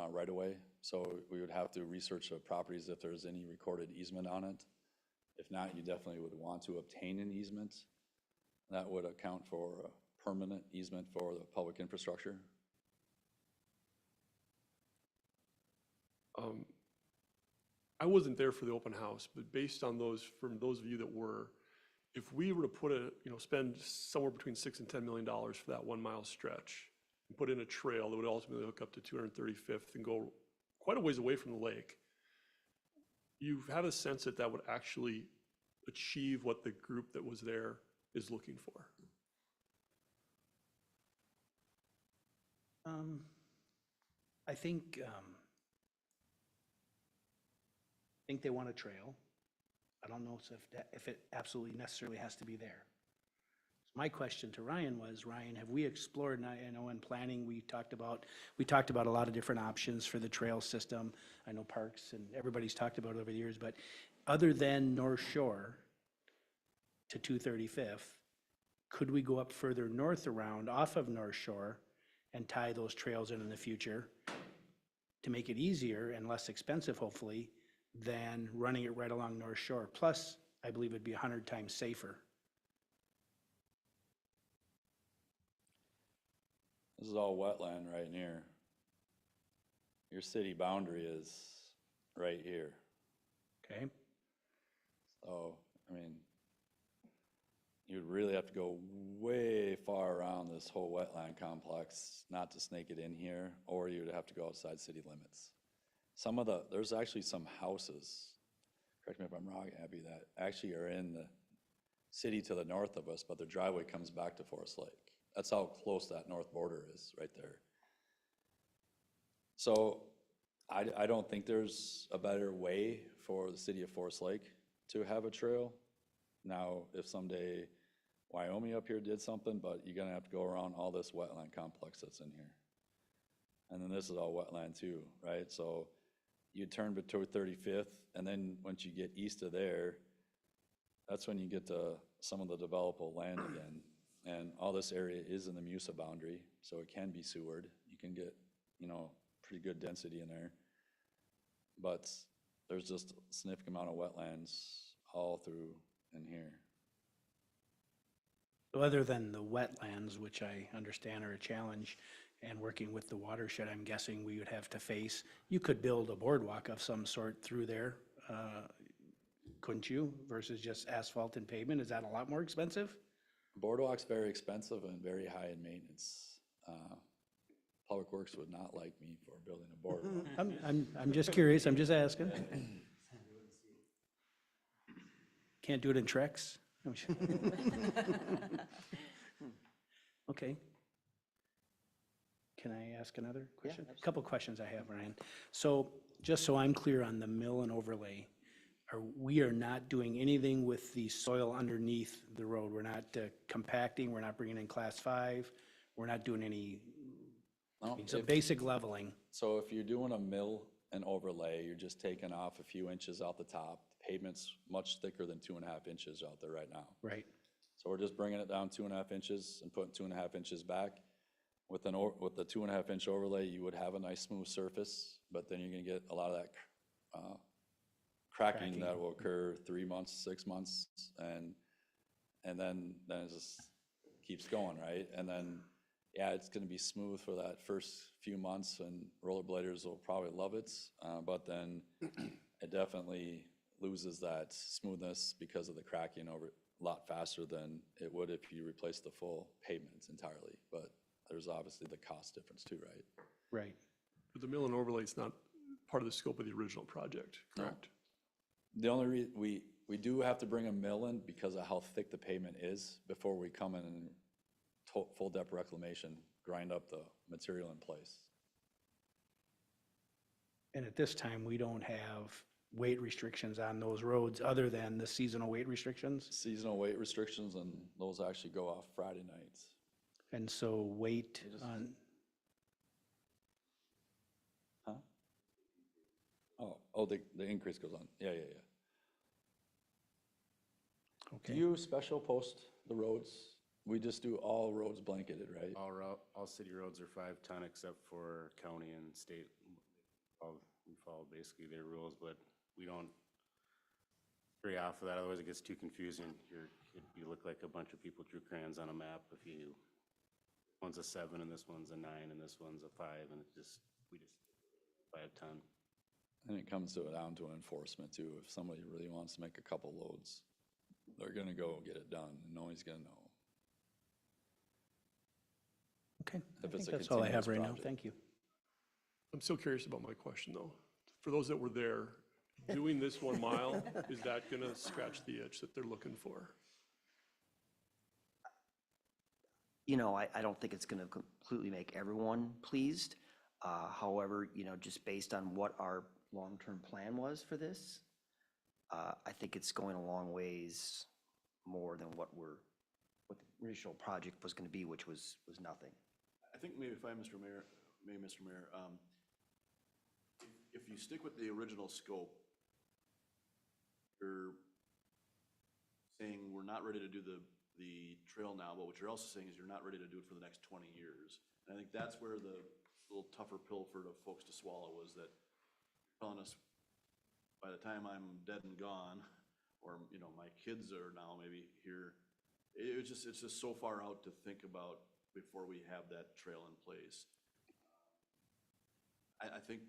right away. So we would have to research the properties if there's any recorded easement on it. If not, you definitely would want to obtain an easement. That would account for a permanent easement for the public infrastructure. I wasn't there for the open house, but based on from those of you that were, if we were to spend somewhere between $6 and $10 million for that 1 mile stretch and put in a trail that would ultimately hook up to 235th and go quite a ways away from the lake, you have a sense that that would actually achieve what the group that was there is looking for? I think they want a trail. I don't know if it absolutely necessarily has to be there. My question to Ryan was, Ryan, have we explored, and I know in planning we talked about a lot of different options for the trail system. I know parks and everybody's talked about it over the years, but other than North Shore to 235th, could we go up further north around off of North Shore and tie those trails in the future to make it easier and less expensive, hopefully, than running it right along North Shore? Plus, I believe it'd be 100 times safer. This is all wetland right near. Your city boundary is right here. Okay. So, you'd really have to go way far around this whole wetland complex not to snake it in here, or you'd have to go outside city limits. There's actually some houses, correct me if I'm wrong, Abby, that actually are in the city to the north of us, but their driveway comes back to Forest Lake. That's how close that north border is, right there. So I don't think there's a better way for the city of Forest Lake to have a trail. Now, if someday Wyoming up here did something, but you're gonna have to go around all this wetland complex that's in here. And then this is all wetland too, right? So you turn between 35th, and then once you get east of there, that's when you get to some of the developable land again. And all this area is in the MUSA boundary, so it can be sewered. You can get, pretty good density in there. But there's just a significant amount of wetlands all through in here. So other than the wetlands, which I understand are a challenge, and working with the watershed, I'm guessing we would have to face, you could build a boardwalk of some sort through there, couldn't you, versus just asphalt and pavement? Is that a lot more expensive? Boardwalk's very expensive and very high in maintenance. Public Works would not like me for building a boardwalk. I'm just curious, I'm just asking. Can't do it in Trex? Okay. Can I ask another question? A couple questions I have, Ryan. So, just so I'm clear on the mill and overlay, we are not doing anything with the soil underneath the road? We're not compacting, we're not bringing in class 5, we're not doing any, No, it's a if- basic leveling? So if you're doing a mill and overlay, you're just taking off a few inches out the top. Pavement's much thicker than 2.5 inches out there right now. Right. So we're just bringing it down 2.5 inches and putting 2.5 inches back. With the 2.5 inch overlay, you would have a nice smooth surface, but then you're gonna get a lot of that cracking that will occur 3 months, 6 months, and then it just keeps going, right? And then, yeah, it's gonna be smooth for that first few months, and rollerbladers will probably love it, but then it definitely loses that smoothness because of the cracking over a lot faster than it would if you replace the full pavement entirely. But there's obviously the cost difference too, right? Right. But the mill and overlay is not part of the scope of the original project, No. correct? The only we do have to bring a mill in because of how thick the pavement is before we come in and full depth reclamation, grind up the material in place. And at this time, we don't have weight restrictions on those roads other than the seasonal weight restrictions? Seasonal weight restrictions, and those actually go off Friday nights. And so weight on, Huh? Oh, the increase goes on. Yeah. Do okay. you special post the roads? We just do all roads blanketed, right? All city roads are 5 ton except for county and state. We follow basically their rules, but we don't stray off of that, otherwise it gets too confusing. You look like a bunch of people drew crayons on a map if you, one's a 7 and this one's a 9 and this one's a 5, and we just 5 ton. And it comes down to enforcement too. If somebody really wants to make a couple loads, they're gonna go get it done, and nobody's gonna know. Okay, I If think it's a that's all I have continuous right now. project. Thank you. I'm still curious about my question, though. For those that were there, doing this 1 mile, is that gonna scratch the itch that they're looking for? You know, I don't think it's going to completely make everyone pleased. However, you know, just based on what our long-term plan was for this, I think it's going a long ways more than what the original project was going to be, which was nothing. I think maybe if I, Mr. Mayor, if you stick with the original scope, you're saying we're not ready to do the trail now, but what you're also saying is you're not ready to do it for the next 20 years. And I think that's where the little tougher pill for the folks to swallow was that you're telling us by the time I'm dead and gone, or, you know, my kids are now maybe here, it's just so far out to think about before we have that trail in place. I think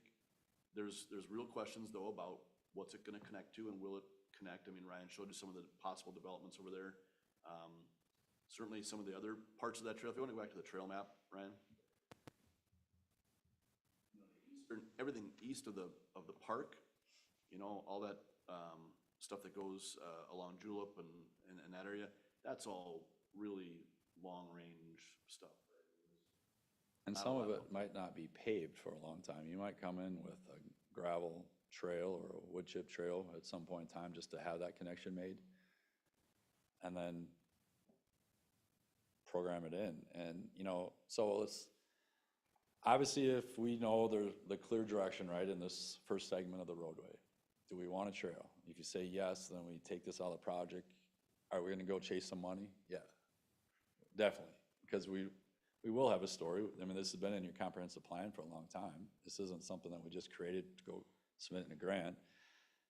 there's real questions though about what's it gonna connect to and will it connect? I mean, Ryan showed you some of the possible developments over there. Certainly some of the other parts of that trail, if you wanna go back to the trail map, Ryan. Everything east of the park, you know, all that stuff that goes along Julep and that area, that's all really long-range stuff. And Not a some lot of of it might not be paved for a long time. You might come in with a gravel trail or a wood chip trail at some point in time just to have that connection made. And then program it in. And, you know, so it's, obviously if we know the clear direction, right, in this first segment of the roadway, do we want a trail? If you say yes, then we take this out of the project. Are we gonna go chase some money? Yeah, definitely, because we will have a story. I mean, this has been in your comprehensive plan for a long time. This isn't something that we just created to go submit in a grant.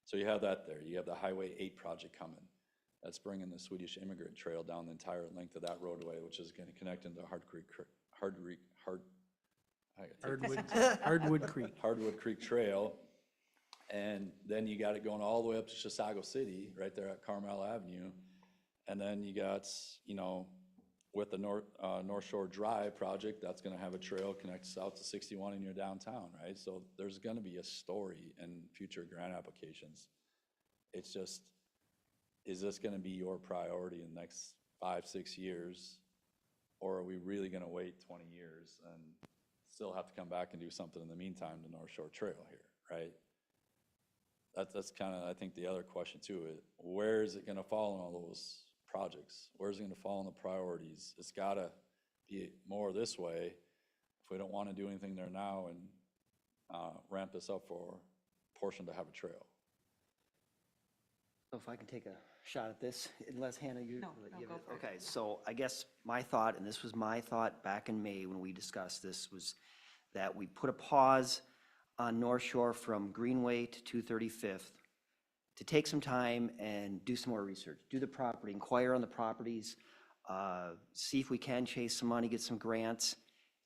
So you have that there. You have the Highway 8 project coming. That's bringing the Swedish Immigrant Trail down the entire length of that roadway, which is gonna connect into Hardwood Creek Hardwood Creek. Hardwood Creek Trail. And then you got it going all the way up to Chisago City, right there at Carmel Avenue. And then you got, you know, with the North Shore Drive project, that's gonna have a trail connect south to 61 in your downtown, right? So there's gonna be a story in future grant applications. It's just, is this gonna be your priority in the next 5, 6 years? Or are we really gonna wait 20 years and still have to come back and do something in the meantime to North Shore Trail here, right? That's kind of, I think, the other question too. Where is it gonna fall in all those projects? Where's it gonna fall in the priorities? It's gotta be more this way if we don't wanna do anything there now and ramp this up for a portion to have a trail. So if I can take a shot at this, unless Hannah, you. No, you- go for it. Okay, so I guess my thought, and this was my thought back in May when we discussed this, was that we put a pause on North Shore from Greenway to 235th to take some time and do some more research, do the property, inquire on the properties, see if we can chase some money, get some grants.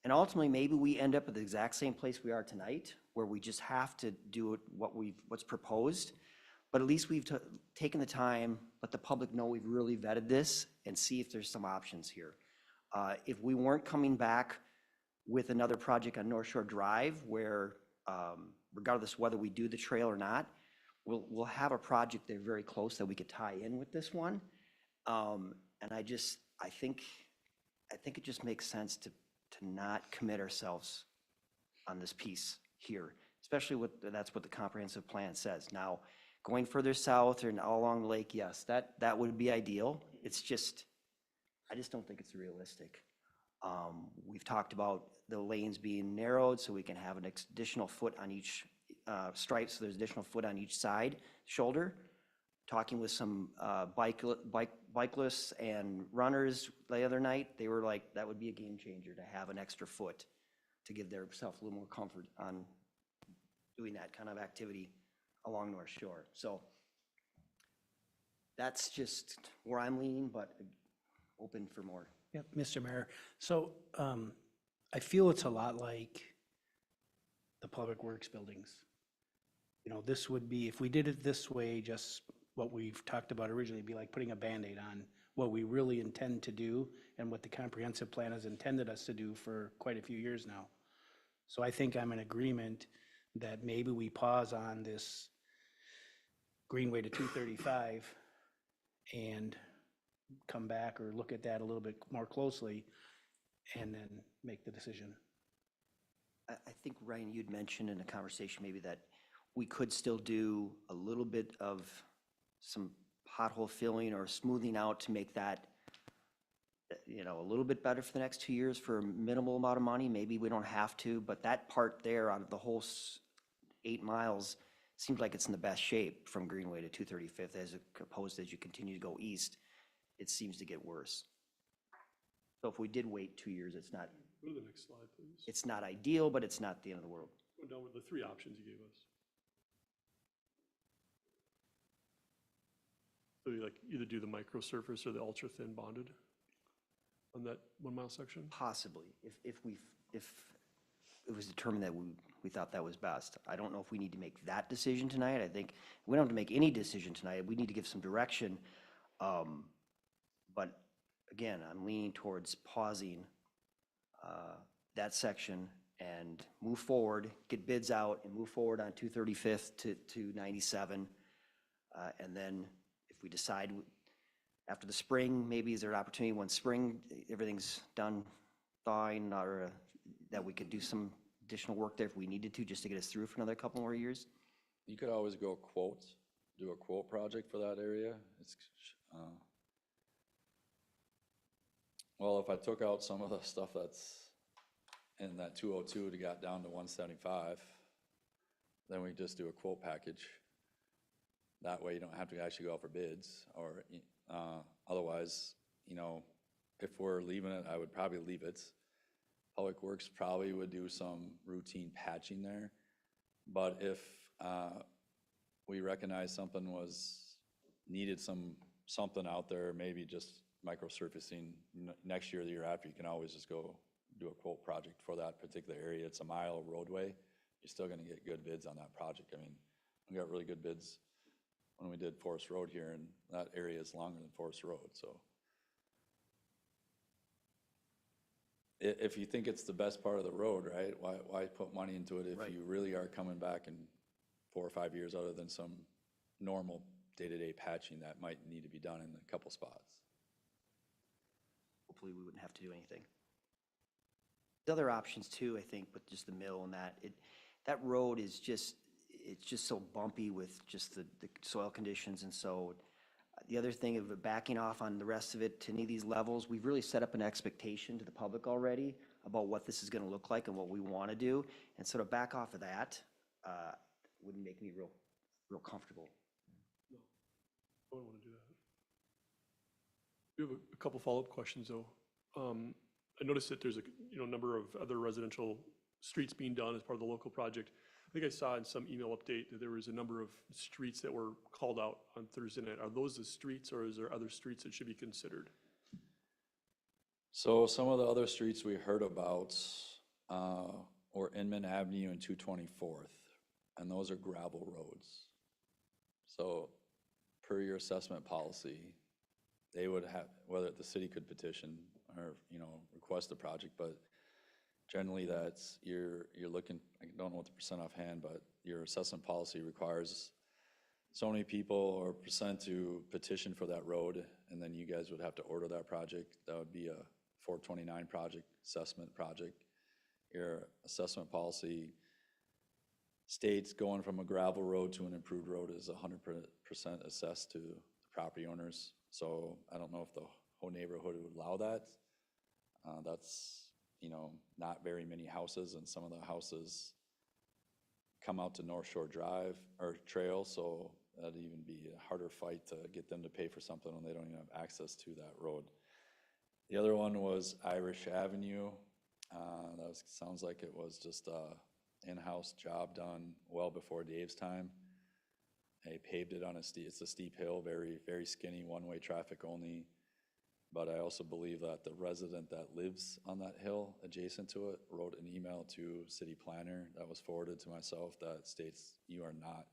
And ultimately, maybe we end up at the exact same place we are tonight, where we just have to do it what's proposed. But at least we've taken the time, let the public know we've really vetted this and see if there's some options here. If we weren't coming back with another project on North Shore Drive where, regardless whether we do the trail or not, we'll have a project there very close that we could tie in with this one. And I think it just makes sense to not commit ourselves on this piece here, especially that's what the comprehensive plan says. Now, going further south or all along the lake, yes, that would be ideal. It's just, I just don't think it's realistic. We've talked about the lanes being narrowed so we can have an additional foot on each stripe, so there's additional foot on each side shoulder. Talking with some bikelists and runners the other night, they were like, that would be a game changer to have an extra foot to give themselves a little more comfort on doing that kind of activity along North Shore. So that's just where I'm leaning, but open for more. Yep, Mr. Mayor. So I feel it's a lot like the Public Works buildings. You know, this would be, if we did it this way, just what we've talked about originally, it'd be like putting a Band-Aid on what we really intend to do and what the comprehensive plan has intended us to do for quite a few years now. So I think I'm in agreement that maybe we pause on this Greenway to 235 and come back or look at that a little bit more closely and then make the decision. I think, Ryan, you'd mentioned in a conversation maybe that we could still do a little bit of some pothole filling or smoothing out to make that, you know, a little bit better for the next 2 years for a minimal amount of money. Maybe we don't have to, but that part there out of the whole 8 miles seems like it's in the best shape from Greenway to 235th, as opposed as you continue to go east, it seems to get worse. So if we did wait 2 years, it's not, Go to the next slide, please. it's not ideal, but it's not the end of the world. Go down with the 3 options you gave us. So you like either do the micro surface or the ultra thin bonded on that 1 mile section? Possibly, if it was determined that we thought that was best. I don't know if we need to make that decision tonight. I think we don't have to make any decision tonight. We need to give some direction. But again, I'm leaning towards pausing that section and move forward, get bids out and move forward on 235th to 97. And then if we decide after the spring, maybe is there an opportunity when spring, everything's done thawing, or that we could do some additional work there if we needed to, just to get us through for another couple more years? You could always go do a quote project for that area. It's, well, if I took out some of the stuff that's in that 202 to got down to 175, then we just do a quote package. That way you don't have to actually go out for bids, or otherwise, you know, if we're leaving it, I would probably leave it. Public Works probably would do some routine patching there. But if we recognize something needed something out there, maybe just micro surfacing next year or the year after, you can always just go do a quote project for that particular area. It's a mile of roadway. You're still gonna get good bids on that project. I mean, We got really good bids when we did Forest Road here, and that area is longer than Forest Road, so. If you think it's the best part of the road, right, why put money into it if Right. you really are coming back in 4 or 5 years other than some normal day-to-day patching that might need to be done in a couple spots? Hopefully, we wouldn't have to do anything. The other options too, I think, with just the mill and that road is just, it's just so bumpy with just the soil conditions. And so the other thing of backing off on the rest of it to any of these levels, we've really set up an expectation to the public already about what this is going to look like and what we want to do. And sort of back off of that wouldn't make me real comfortable. No, I wouldn't want to do that. We have a couple follow-up questions, though. I noticed that there's a number of other residential streets being done as part of the local project. I think I saw in some email update that there was a number of streets that were called out on Thursday night. Are those the streets, or is there other streets that should be considered? So some of the other streets we heard about were Inman Avenue and 224th, and those are gravel roads. So per your assessment policy, they would have, whether the city could petition or, request a project, but generally that's, you're looking, I don't know what the percent offhand, but your assessment policy requires so many people or percent to petition for that road, and then you guys would have to order that project. That would be a 429 project, assessment project. Your assessment policy states going from a gravel road to an improved road is 100% assessed to the property owners. So I don't know if the whole neighborhood would allow that. That's, not very many houses, and some of the houses come out to North Shore Drive or Trail, so that'd even be a harder fight to get them to pay for something when they don't even have access to that road. The other one was Irish Avenue. Sounds like it was just a in-house job done well before Dave's time. They paved it on it's a steep hill, very, very skinny, one-way traffic only. But I also believe that the resident that lives on that hill adjacent to it wrote an email to city planner that was forwarded to myself that states, you are not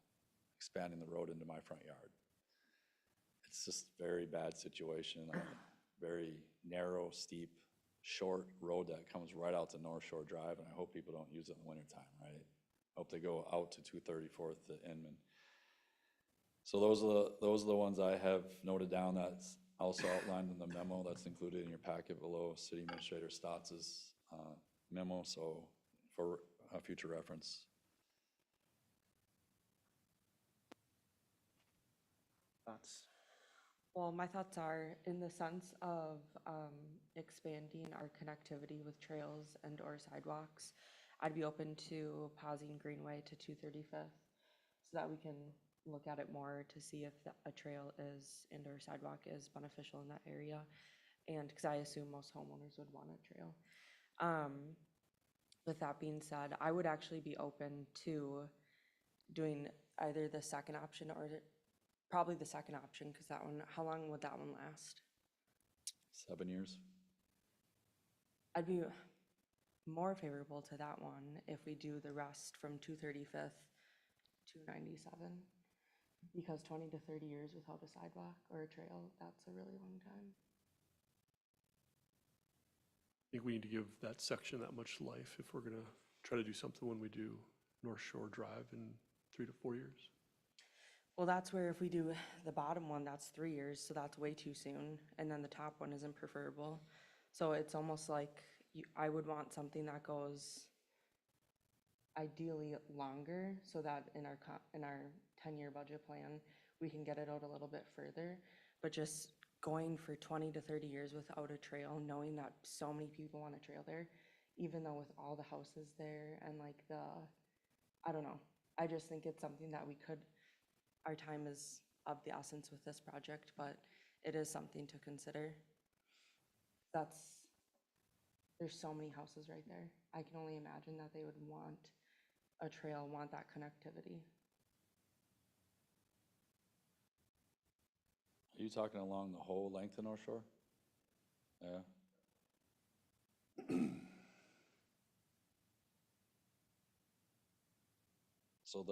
expanding the road into my front yard. It's just very bad situation, a very narrow, steep, short road that comes right out to North Shore Drive, and I hope people don't use it in the wintertime, right? I hope they go out to 234th to Inman. So those are the ones I have noted down. That's also outlined in the memo that's included in your packet below, City Administrator Stotts's memo, so for future reference. Thoughts? Well, my thoughts are in the sense of expanding our connectivity with trails and or sidewalks. I'd be open to pausing Greenway to 235th so that we can look at it more to see if a trail is and or sidewalk is beneficial in that area. And because I assume most homeowners would want a trail. With that being said, I would actually be open to doing either the second option or probably the second option, because that one, how long would that one last? 7 years. I'd be more favorable to that one if we do the rest from 235th to 97. Because 20 to 30 years without a sidewalk or a trail, that's a really long time. I think we need to give that section that much life if we're going to try to do something when we do North Shore Drive in 3 to 4 years. Well, that's where if we do the bottom one, that's 3 years, so that's way too soon. And then the top one isn't preferable. So it's almost like I would want something that goes ideally longer so that in our 10-year budget plan, we can get it out a little bit further. But just going for 20 to 30 years without a trail, knowing that so many people want a trail there, even though with all the houses there and like I don't know. I just think it's something that we could, our time is of the essence with this project, but it is something to consider. There's so many houses right there. I can only imagine that they would want a trail, want that connectivity. Are you talking along the whole length of North Shore? Yeah. So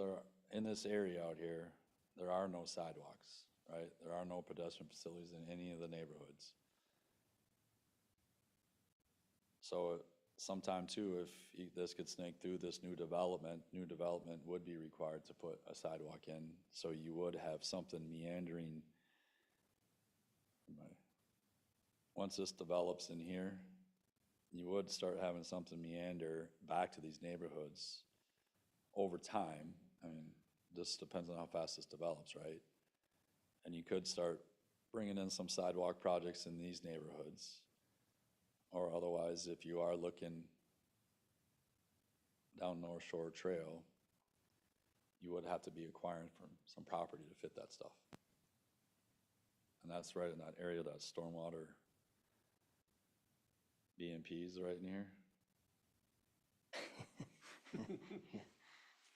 in this area out here, there are no sidewalks, right? There are no pedestrian facilities in any of the neighborhoods. So sometime too, if this could snake through this new development would be required to put a sidewalk in, so you would have something meandering. Once this develops in here, you would start having something meander back to these neighborhoods over time. I mean, this depends on how fast this develops, right? And you could start bringing in some sidewalk projects in these neighborhoods. Or otherwise, if you are looking down North Shore Trail, you would have to be acquiring from some property to fit that stuff. And that's right in that area, that stormwater BMPs right in here.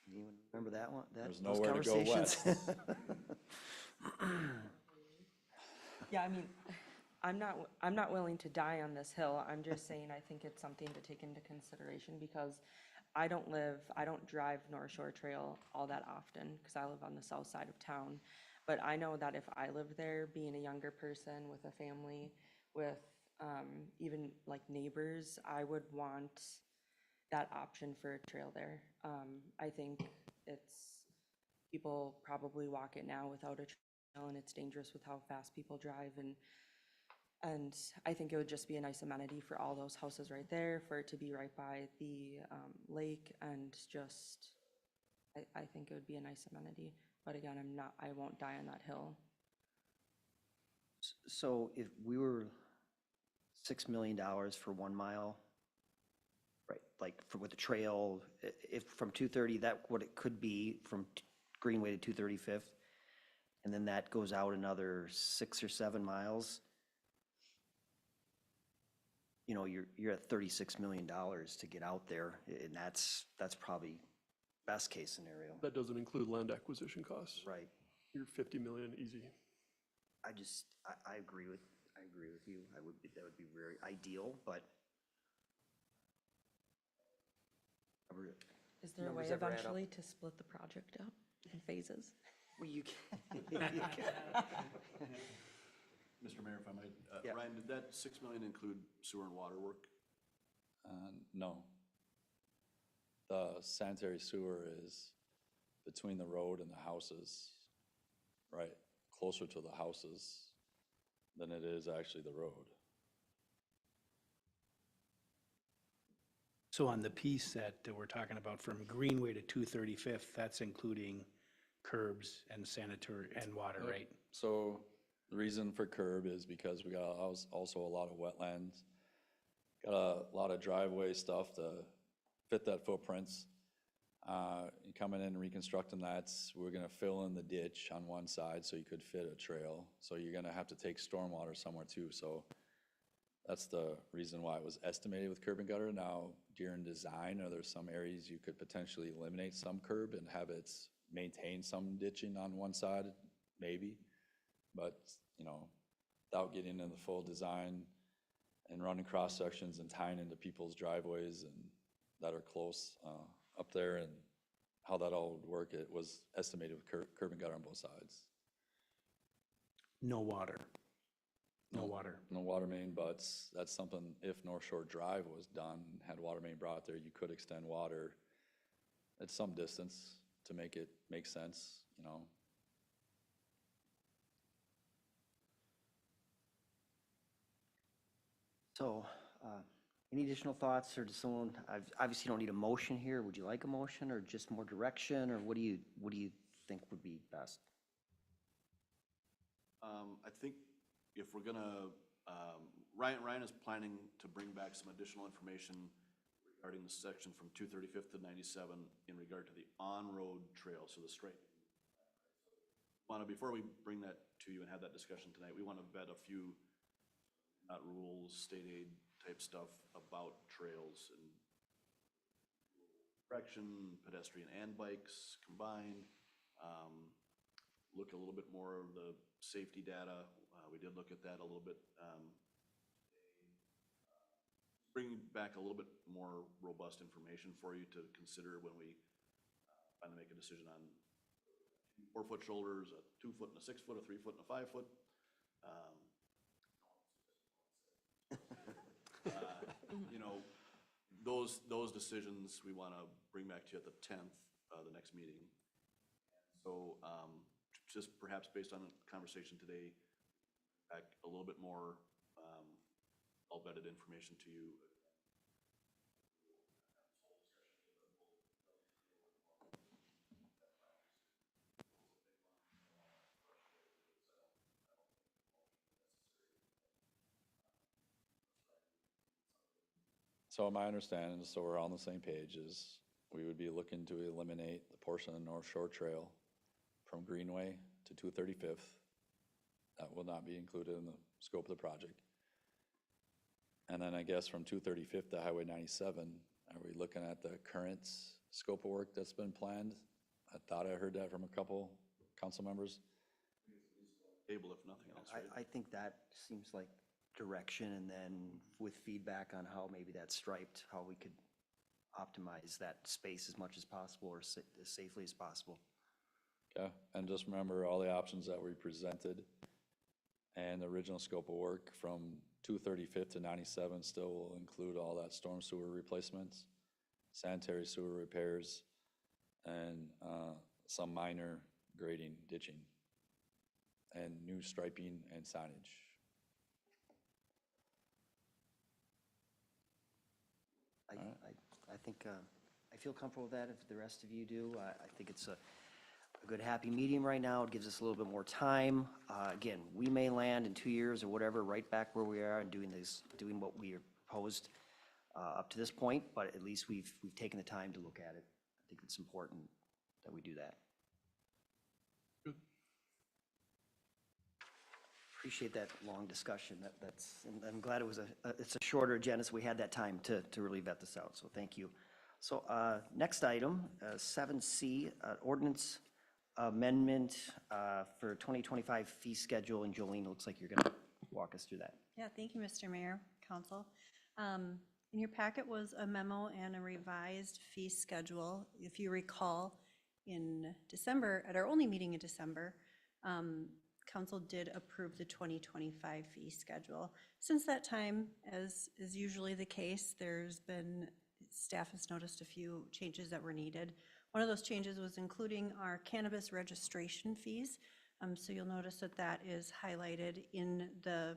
You remember that one? There's Those nowhere to go conversations? west. Yeah, I mean, I'm not willing to die on this hill. I'm just saying I think it's something to take into consideration because I don't drive North Shore Trail all that often because I live on the south side of town. But I know that if I lived there, being a younger person with a family, with even like neighbors, I would want that option for a trail there. I think people probably walk it now without a trail, and it's dangerous with how fast people drive, and I think it would just be a nice amenity for all those houses right there, for it to be right by the lake, and just, I think it would be a nice amenity. But again, I won't die on that hill. So if we were $6 million for 1 mile, right, like with the trail, if from 230, that what it could be from Greenway to 235th, and then that goes out another 6 or 7 miles, you know, you're at $36 million to get out there, and that's probably best case scenario. That doesn't include land acquisition costs. Right. You're 50 million easy. I agree with you. That would be very ideal, but Is there a way Numbers ever add up? eventually to split the project up in phases? well, you can. Mr. Mayor, if I might, Yeah. Ryan, did that 6 million include sewer and water work? No. The sanitary sewer is between the road and the houses, right, closer to the houses than it is actually the road. So on the piece that we're talking about from Greenway to 235th, that's including curbs and sanitary and water, right? So the reason for curb is because we got also a lot of wetlands, got a lot of driveway stuff to fit that footprints. Coming in and reconstructing that, we're gonna fill in the ditch on one side so you could fit a trail. So you're gonna have to take stormwater somewhere too. So that's the reason why it was estimated with curb and gutter. Now, during design, are there some areas you could potentially eliminate some curb and have it maintain some ditching on one side? Maybe. But, you know, without getting into the full design and running cross sections and tying into people's driveways and that are close up there and how that all would work, it was estimated with curb and gutter on both sides. No water. No water. No water main, but that's something, if North Shore Drive was done, had water main brought there, you could extend water at some distance to make it make sense, you know. So, any additional thoughts, or does someone, obviously you don't need a motion here, would you like a motion, or just more direction, or what do you think would be best? I think if we're gonna, Ryan is planning to bring back some additional information regarding the section from 235th to 97 in regard to the on-road trail, so the straight. Before we bring that to you and have that discussion tonight, we want to vet a few, not rules, state aid type stuff about trails and direction, pedestrian and bikes combined. Look a little bit more of the safety data. We did look at that a little bit. Bring back a little bit more robust information for you to consider when we finally make a decision on 4-foot shoulders, a 2-foot and a 6-foot, a 3-foot and a 5-foot. You know, those decisions we want to bring back to you at the 10th, the next meeting. So just perhaps based on the conversation today, back a little bit more all vetted information to you. So my understanding, so we're all on the same page, is we would be looking to eliminate the portion of North Shore Trail from Greenway to 235th. That will not be included in the scope of the project. And then I guess from 235th to Highway 97, are we looking at the current scope of work that's been planned? I thought I heard that from a couple council members. Table if nothing else, right? I think that seems like direction, and then with feedback on how maybe that's striped, how we could optimize that space as much as possible or as safely as possible. Okay, and just remember all the options that we presented and the original scope of work from 235th to 97 still will include all that storm sewer replacements, sanitary sewer repairs, and some minor grading, ditching, and new striping and signage. I think, I feel comfortable with that if the rest of you do. I think it's a good happy medium right now. It gives us a little bit more time. Again, we may land in 2 years or whatever, right back where we are and doing what we proposed up to this point, but at least we've taken the time to look at it. I think it's important that we do that. Good. Appreciate that long discussion. And I'm glad it was it's a shorter agenda, so we had that time to really vet this out, so thank you. So next item, 7C, ordinance amendment for 2025 fee schedule, and Jolene, looks like you're going to walk us through that. Yeah, thank you, Mr. Mayor, Council. In your packet was a memo and a revised fee schedule. If you recall, in December, at our only meeting in December, Council did approve the 2025 fee schedule. Since that time, as is usually the case, staff has noticed a few changes that were needed. One of those changes was including our cannabis registration fees. So you'll notice that is highlighted in the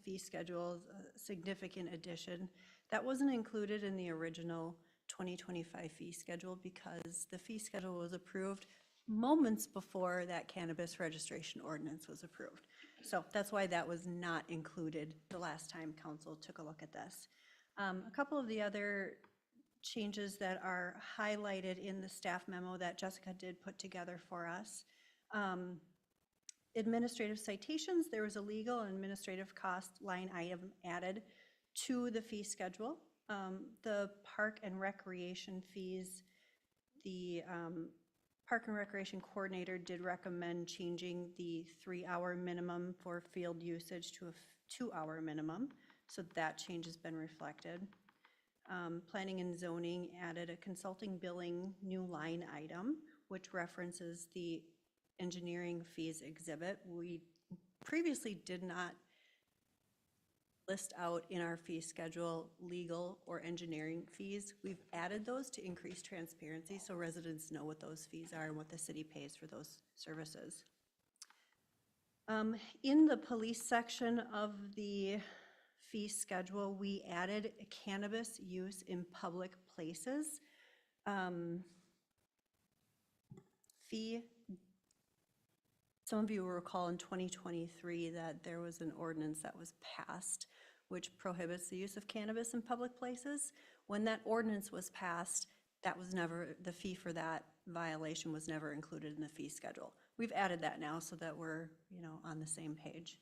fee schedule, a significant addition. That wasn't included in the original 2025 fee schedule because the fee schedule was approved moments before that cannabis registration ordinance was approved. So that's why that was not included the last time council took a look at this. A couple of the other changes that are highlighted in the staff memo that Jessica did put together for us. Administrative citations, there was a legal and administrative cost line item added to the fee schedule. The park and recreation fees, the Park and Recreation Coordinator did recommend changing the 3-hour minimum for field usage to a 2-hour minimum, so that change has been reflected. Planning and Zoning added a consulting billing new line item, which references the engineering fees exhibit. We previously did not list out in our fee schedule legal or engineering fees. We've added those to increase transparency so residents know what those fees are and what the city pays for those services. In the police section of the fee schedule, we added cannabis use in public places. Some of you will recall in 2023 that there was an ordinance that was passed which prohibits the use of cannabis in public places. When that ordinance was passed, the fee for that violation was never included in the fee schedule. We've added that now so that we're, on the same page.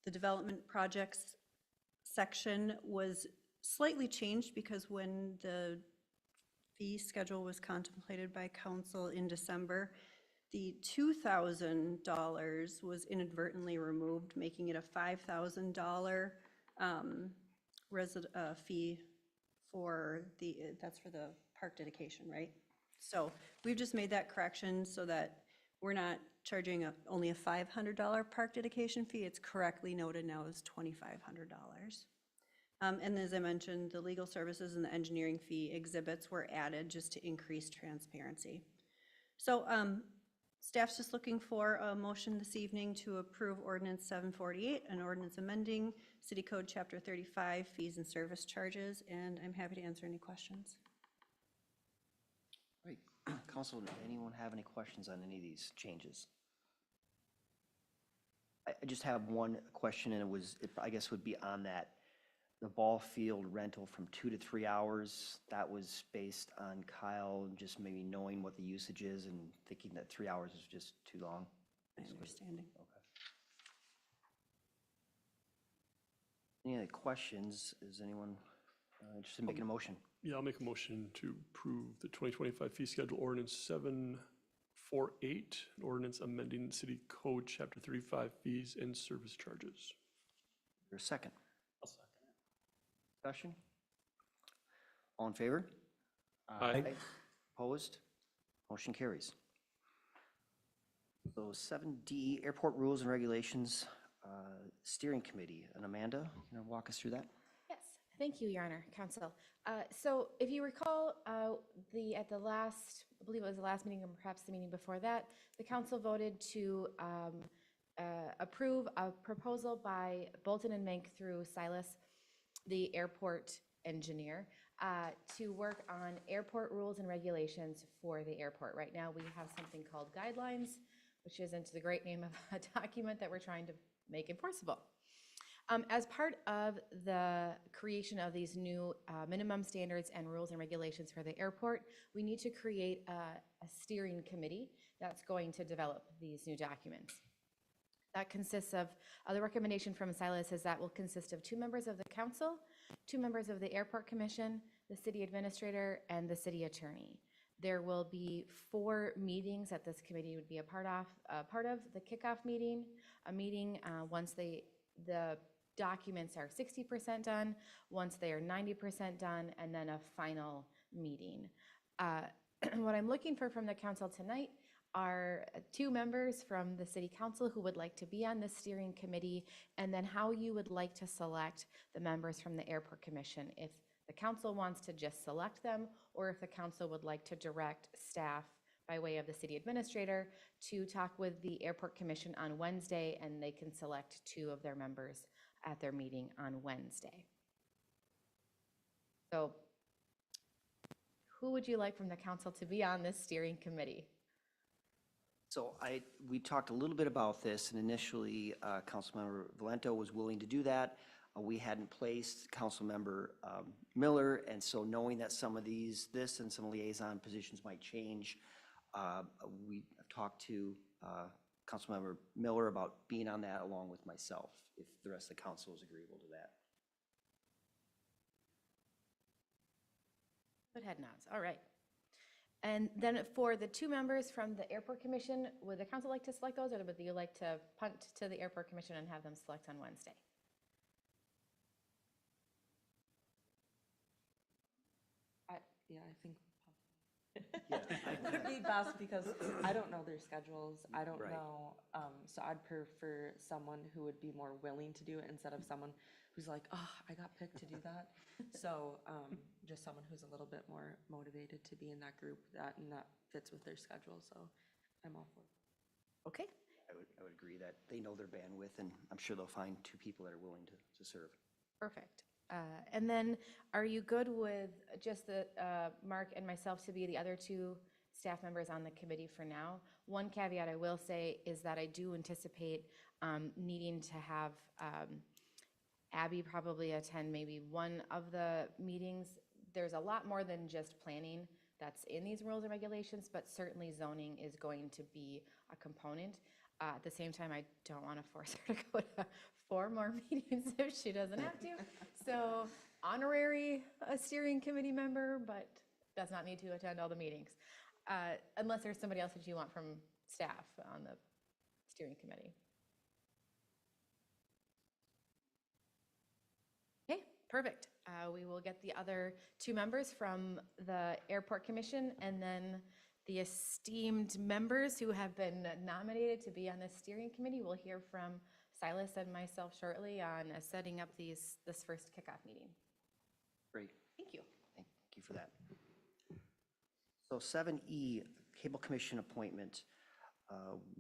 The development projects section was slightly changed because when the fee schedule was contemplated by council in December, the $2,000 was inadvertently removed, making it a $5,000 fee that's for the park dedication, right? So we've just made that correction so that we're not charging only a $500 park dedication fee. It's correctly noted now as $2,500. And as I mentioned, the legal services and the engineering fee exhibits were added just to increase transparency. So staff's just looking for a motion this evening to approve ordinance 748, an ordinance amending City Code Chapter 35, fees and service charges, and I'm happy to answer any questions. Great. Council, anyone have any questions on any of these changes? I just have one question, and I guess would be on that, the ball field rental from 2 to 3 hours. That was based on Kyle just maybe knowing what the usage is and thinking that 3 hours is just too long. My understanding. Okay. Any other questions? Is anyone interested in making a motion? Yeah, I'll make a motion to approve the 2025 fee schedule ordinance 748, an ordinance amending City Code Chapter 35 fees and service charges. Is there a second? I'll second it. Discussion? All in favor? Aye. Opposed? Motion carries. So 7D, Airport Rules and Regulations Steering Committee. And Amanda, you want to walk us through that? Yes, thank you, Your Honor, Council. So if you recall, at the last, I believe it was the last meeting or perhaps the meeting before that, the council voted to approve a proposal by Bolton and Mank through Silas, the airport engineer, to work on airport rules and regulations for the airport. Right now, we have something called guidelines, which isn't the great name of a document that we're trying to make enforceable. As part of the creation of these new minimum standards and rules and regulations for the airport, we need to create a steering committee that's going to develop these new documents. That consists of, the recommendation from Silas is that will consist of 2 members of the council, 2 members of the airport commission, the city administrator, and the city attorney. There will be 4 meetings that this committee would be a part of. The kickoff meeting, a meeting once the documents are 60% done, once they are 90% done, and then a final meeting. What I'm looking for from the council tonight are 2 members from the city council who would like to be on the steering committee, and then how you would like to select the members from the airport commission. If the council wants to just select them, or if the council would like to direct staff by way of the city administrator to talk with the airport commission on Wednesday, and they can select 2 of their members at their meeting on Wednesday. So who would you like from the council to be on this steering committee? So we talked a little bit about this, and initially, Councilmember Valento was willing to do that. We hadn't placed Councilmember Miller, and so knowing that some of this and some liaison positions might change, we talked to Councilmember Miller about being on that along with myself, if the rest of the council is agreeable to that. Good head nods, all right. And then for the 2 members from the airport commission, would the council like to select those, or would you like to punt to the airport commission and have them select on Wednesday? I think would be best, because I don't know their schedules. I don't Right. know, so I'd prefer someone who would be more willing to do it instead of someone who's like, oh, I got picked to do that. So just someone who's a little bit more motivated to be in that group, and that fits with their schedule, so I'm all for it. Okay, I would agree that they know their bandwidth, and I'm sure they'll find 2 people that are willing to serve. perfect. And then are you good with just the Mark and myself to be the other 2 staff members on the committee for now? One caveat I will say is that I do anticipate needing to have Abby probably attend maybe one of the meetings. There's a lot more than just planning that's in these rules and regulations, but certainly zoning is going to be a component. At the same time, I don't want to force her to go to 4 more meetings if she doesn't have to. So honorary steering committee member, but does not need to attend all the meetings. Unless there's somebody else that you want from staff on the steering committee. Okay, Perfect. We will get the other two members from the Airport Commission and then the esteemed members who have been nominated to be on the steering committee. We'll hear from Silas and myself shortly on setting up this first kickoff meeting. Great. Thank you. Thank you for that. So 7E, Cable Commission appointment.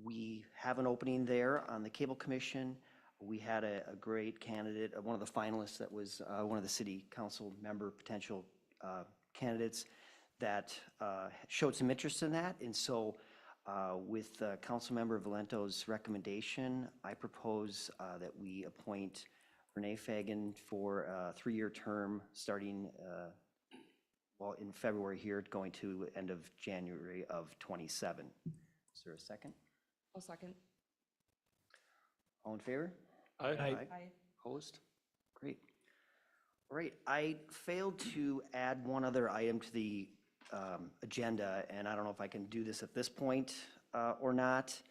We have an opening there on the Cable Commission. We had a great candidate, one of the finalists that was one of the city council member potential candidates that showed some interest in that. And so with Councilmember Valento's recommendation, I propose that we appoint Renee Fagan for a 3-year term starting well, in February here, going to end of January of '27. Is there a second? I'll second. All in favor? Aye. Aye. Opposed? Great. All right, I failed to add one other item to the agenda, and I don't know if I can do this at this point or not.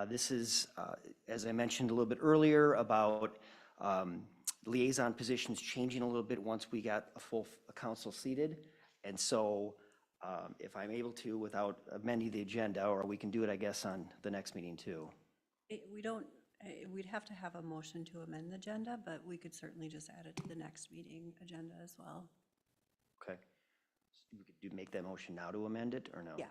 This is, as I mentioned a little bit earlier, about liaison positions changing a little bit once we got a full council seated. And so if I'm able to, without amending the agenda, or we can do it, I guess, on the next meeting too. We don't, we'd have to have a motion to amend the agenda, but we could certainly just add it to the next meeting agenda as well. Okay. We could make that motion now to amend it, or no? Yeah,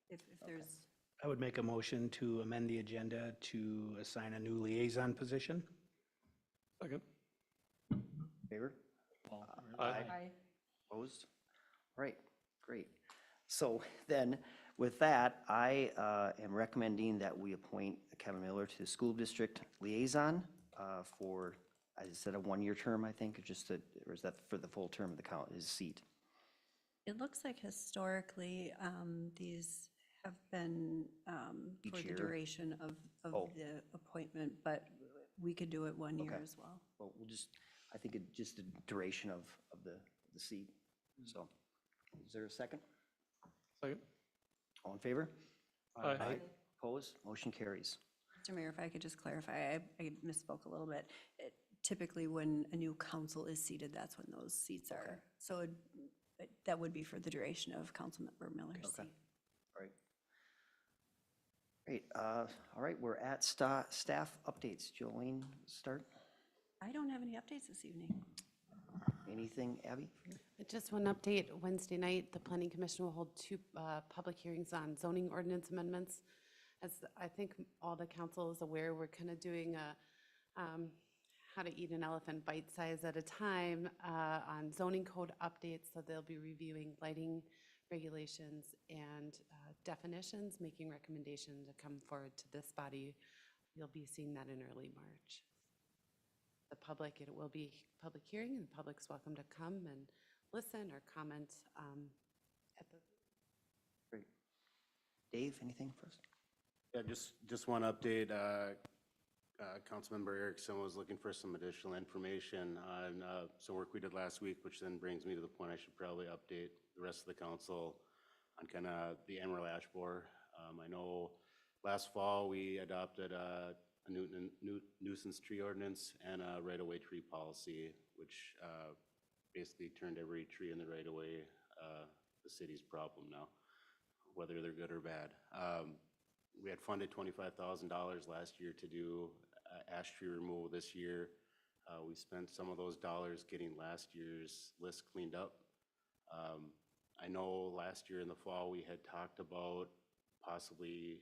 if there's, I would make a motion to amend the agenda to assign a new liaison position. Second. Favor? Paul, Aye. Opposed? All right, great. So then, with that, I am recommending that we appoint Kevin Miller to the school district liaison for, I said, a 1-year term, I think, or is that for the full term of his seat? it looks like historically, these have been Each for the year? duration of Oh. the appointment, but we could do it 1 year Okay. as well. Well, we'll just, I think it just the duration of the seat. So, is there a second? Second. All in favor? Aye. Opposed? Motion carries. Mr. Mayor, if I could just clarify, I misspoke a little bit. Typically, when a new council is seated, that's when those seats are. So that would be for the duration of Councilmember Miller's Okay. seat. All right. Great. All right, we're at staff updates. Jolene, start. I don't have any updates this evening. Anything, Abby? Just one update, Wednesday night, the Planning Commission will hold 2 public hearings on zoning ordinance amendments. As I think all the council is aware, we're kind of doing a how to eat an elephant bite size at a time on zoning code updates. So they'll be reviewing lighting regulations and definitions, making recommendations to come forward to this body. You'll be seeing that in early March. The public, it will be public hearing, and the public's welcome to come and listen or comment at the. Great. Dave, anything for us? Yeah, just one update. Councilmember Erickson was looking for some additional information on some work we did last week, which then brings me to the point I should probably update the rest of the council on kind of the emerald ash borer. I know last fall we adopted a nuisance tree ordinance and a right-of-way tree policy, which basically turned every tree in the right-of-way the city's problem now, whether they're good or bad. We had funded $25,000 last year to do ash tree removal this year. We spent some of those dollars getting last year's list cleaned up. I know last year in the fall, we had talked about possibly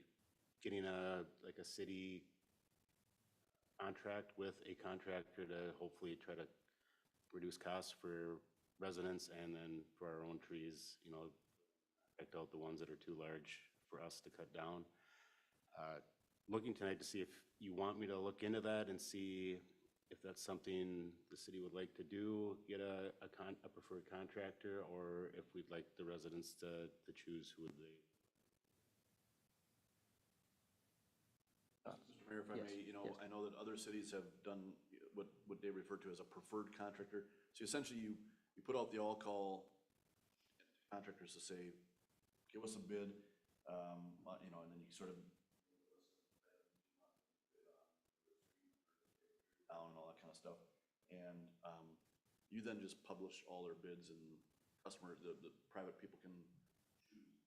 getting a city contract with a contractor to hopefully try to reduce costs for residents and then for our own trees, picked out the ones that are too large for us to cut down. Looking tonight to see if you want me to look into that and see if that's something the city would like to do, get a preferred contractor, or if we'd like the residents to choose who they. Mr. Mayor, if I may, I know that other cities have done what they refer to as a preferred contractor. So essentially, you put out the all-call contractors to say, give us a bid, and then you sort of down and all that kind of stuff. And You then just publish all their bids and customer, the private people can choose.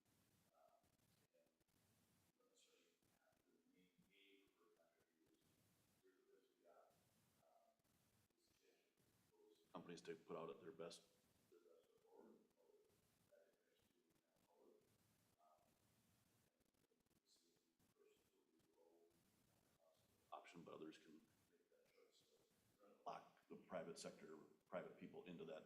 Companies to put out at their best. Option, but others can make that choice. Lock the private sector, private people into that.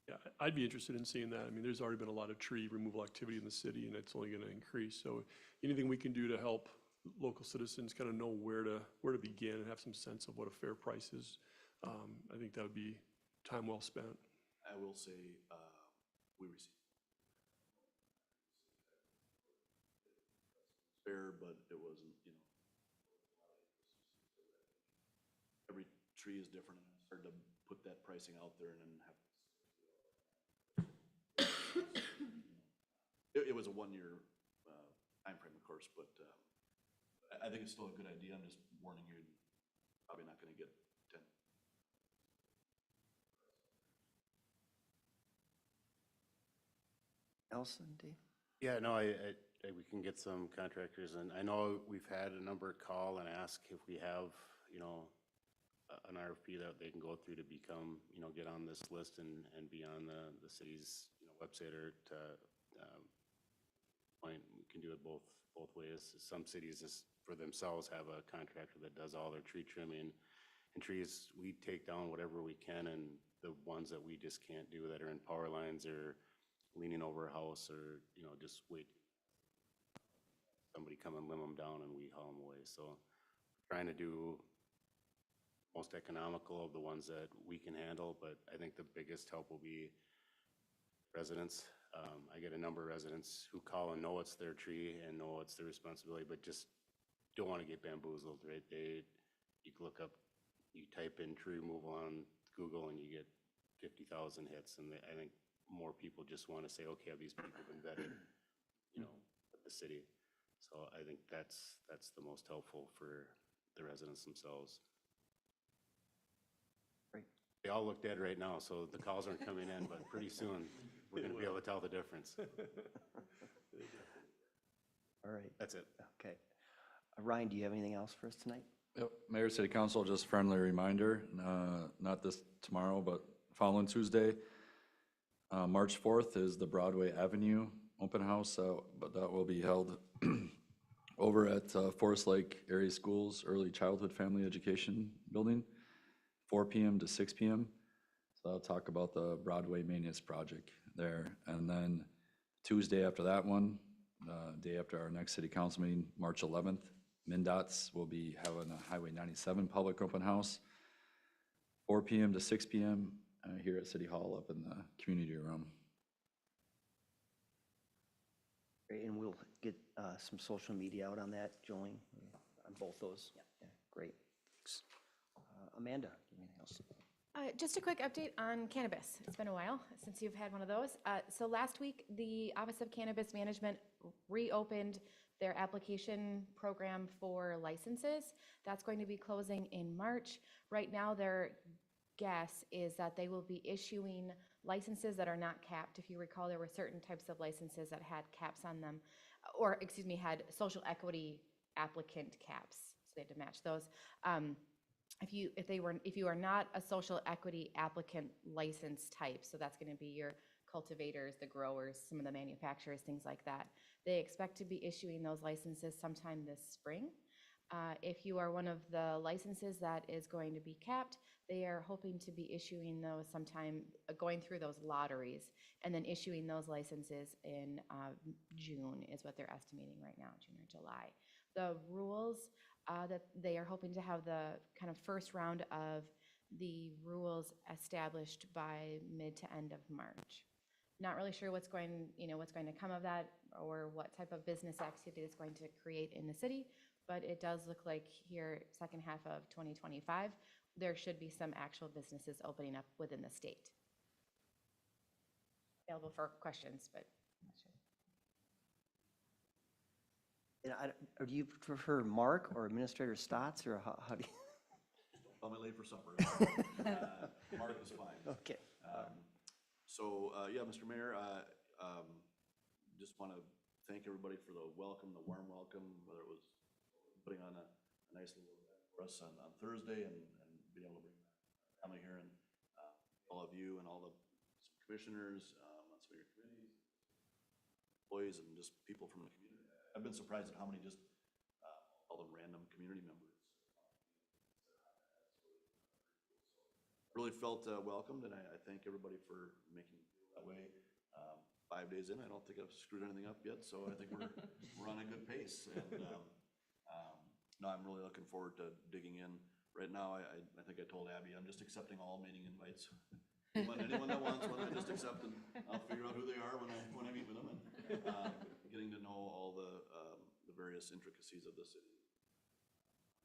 Yeah, I'd be interested in seeing that. I mean, there's already been a lot of tree removal activity in the city, and it's only going to increase. So anything we can do to help local citizens kind of know where to begin and have some sense of what a fair price is, I think that would be time well spent. I will say, we received fair, but it wasn't, every tree is different, and it's hard to put that pricing out there and then have. It was a 1-year timeframe, of course, but I think it's still a good idea. I'm just warning you, probably not gonna get 10. Nelson, Dave? Yeah, no, we can get some contractors, and I know we've had a number call and ask if we have, an RFP that they can go through to become, get on this list and be on the city's, website or to, point. We can do it both ways. Some cities just for themselves have a contractor that does all their tree trimming and trees. We take down whatever we can, and the ones that we just can't do that are in power lines or leaning over a house or, just wait. Somebody come and limb them down and we haul them away. So trying to do most economical of the ones that we can handle, but I think the biggest help will be residents. I get a number of residents who call and know it's their tree and know it's their responsibility, but just don't want to get bamboozled, right? You look up, you type in tree removal on Google and you get 50,000 hits, and I think more people just want to say, okay, have these people been vetted, with the city? So I think that's the most helpful for the residents themselves. Great. They all looked at it right now, so the calls aren't coming in, but pretty soon we're going to be able to tell the difference. All right, That's it. okay. Ryan, do you have anything else for us tonight? Yep, Mayor, City Council, just friendly reminder, not this tomorrow, but following Tuesday, March 4th is the Broadway Avenue Open House, but that will be held over at Forest Lake Area Schools Early Childhood Family Education Building, 4 p.m. to 6 p.m. So I'll talk about the Broadway Maintenance Project there. And then Tuesday after that one, day after our next City Council meeting, March 11th, MnDOT's will be having a Highway 97 Public Open House, 4 p.m. to 6 p.m. Here at City Hall up in the community room. Great, and we'll get some social media out on that, Jolene, on both those. Yeah, great. Thanks. Amanda, anything else? Just a quick update on cannabis. It's been a while since you've had one of those. So last week, the Office of Cannabis Management reopened their application program for licenses. That's going to be closing in March. Right now, their guess is that they will be issuing licenses that are not capped. If you recall, there were certain types of licenses that had caps on them, or excuse me, had social equity applicant caps. So they had to match those. If you are not a social equity applicant license type, so that's going to be your cultivators, the growers, some of the manufacturers, things like that. They expect to be issuing those licenses sometime this spring. If you are one of the licenses that is going to be capped, they are hoping to be issuing those sometime, going through those lotteries, and then issuing those licenses in June is what they're estimating right now, June or July. The rules that they are hoping to have the kind of first round of the rules established by mid to end of March. Not really sure what's going to come of that or what type of business activity it's going to create in the city, but it does look like here, second half of 2025, there should be some actual businesses opening up within the state. Available for questions, but I'm not sure. And or do you prefer Mark or Administrator Stotts, or how do you? Call me late for supper. Mark is fine. Okay. Yeah, Mr. Mayor, just want to thank everybody for the welcome, the warm welcome, whether it was putting on a nice little event for us on Thursday and being able to bring my family here and all of you and all the commissioners, on some of your committees, employees, and just people from the community. I've been surprised at how many just, all the random community members. Really felt welcomed, and I thank everybody for making it that way. 5 days in, I don't think I've screwed anything up yet, so I think we're on a good pace. And no, I'm really looking forward to digging in. Right now, I think I told Abby, I'm just accepting all meeting invites. Anyone that wants one, I just accept, and I'll figure out who they are when I meet with them, and getting to know all the various intricacies of the city.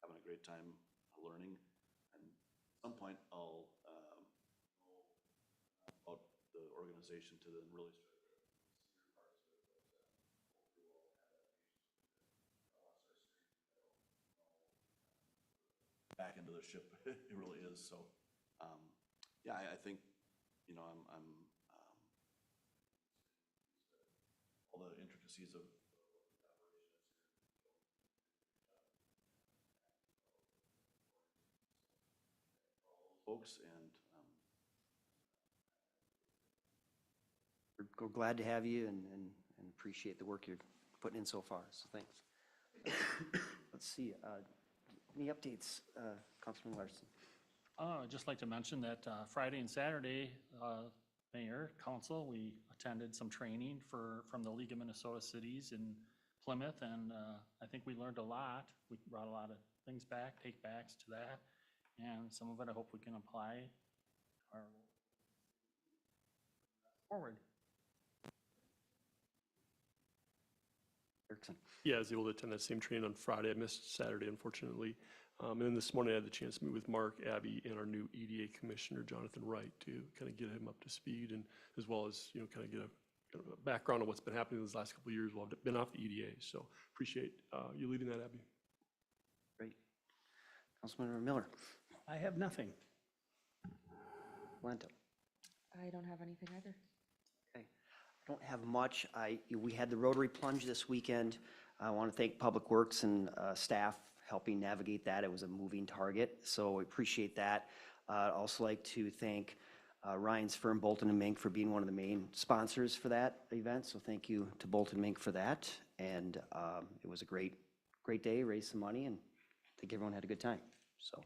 Having a great time learning, and at some point I'll know about the organization to then really start back into the ship. It really is. So, yeah, I think, you know, I'm all the intricacies of folks, and We're glad to have you and appreciate the work you're putting in so far, so thanks. Let's see, any updates, Councilman Larson? I'd just like to mention that Friday and Saturday, Mayor, Council, we attended some training from the League of Minnesota Cities in Plymouth, and I think we learned a lot. We brought a lot of things back, take-backs to that, and some of it I hope we can apply forward. Erickson? Yeah, I was able to attend that same training on Friday. I missed Saturday, unfortunately. And then this morning I had the chance to meet with Mark, Abby, and our new EDA Commissioner, Jonathan Wright, to kind of get him up to speed, and as well as, you know, kind of get a background on what's been happening these last couple of years while I've been off the EDA. So appreciate you leading that, Abby. Great. Councilmember Miller? I have nothing. Lento? I don't have anything either. Okay. I don't have much. We had the Rotary Plunge this weekend. I want to thank Public Works and staff helping navigate that. It was a moving target, so we appreciate that. I'd also like to thank Ryan's firm, Bolton and Mink, for being one of the main sponsors for that event, so thank you to Bolton Mink for that. And it was a great day, raised some money, and I think everyone had a good time. So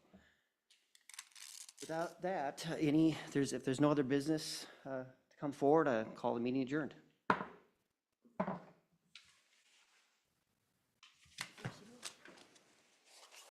without that, if there's no other business to come forward, I call the meeting adjourned.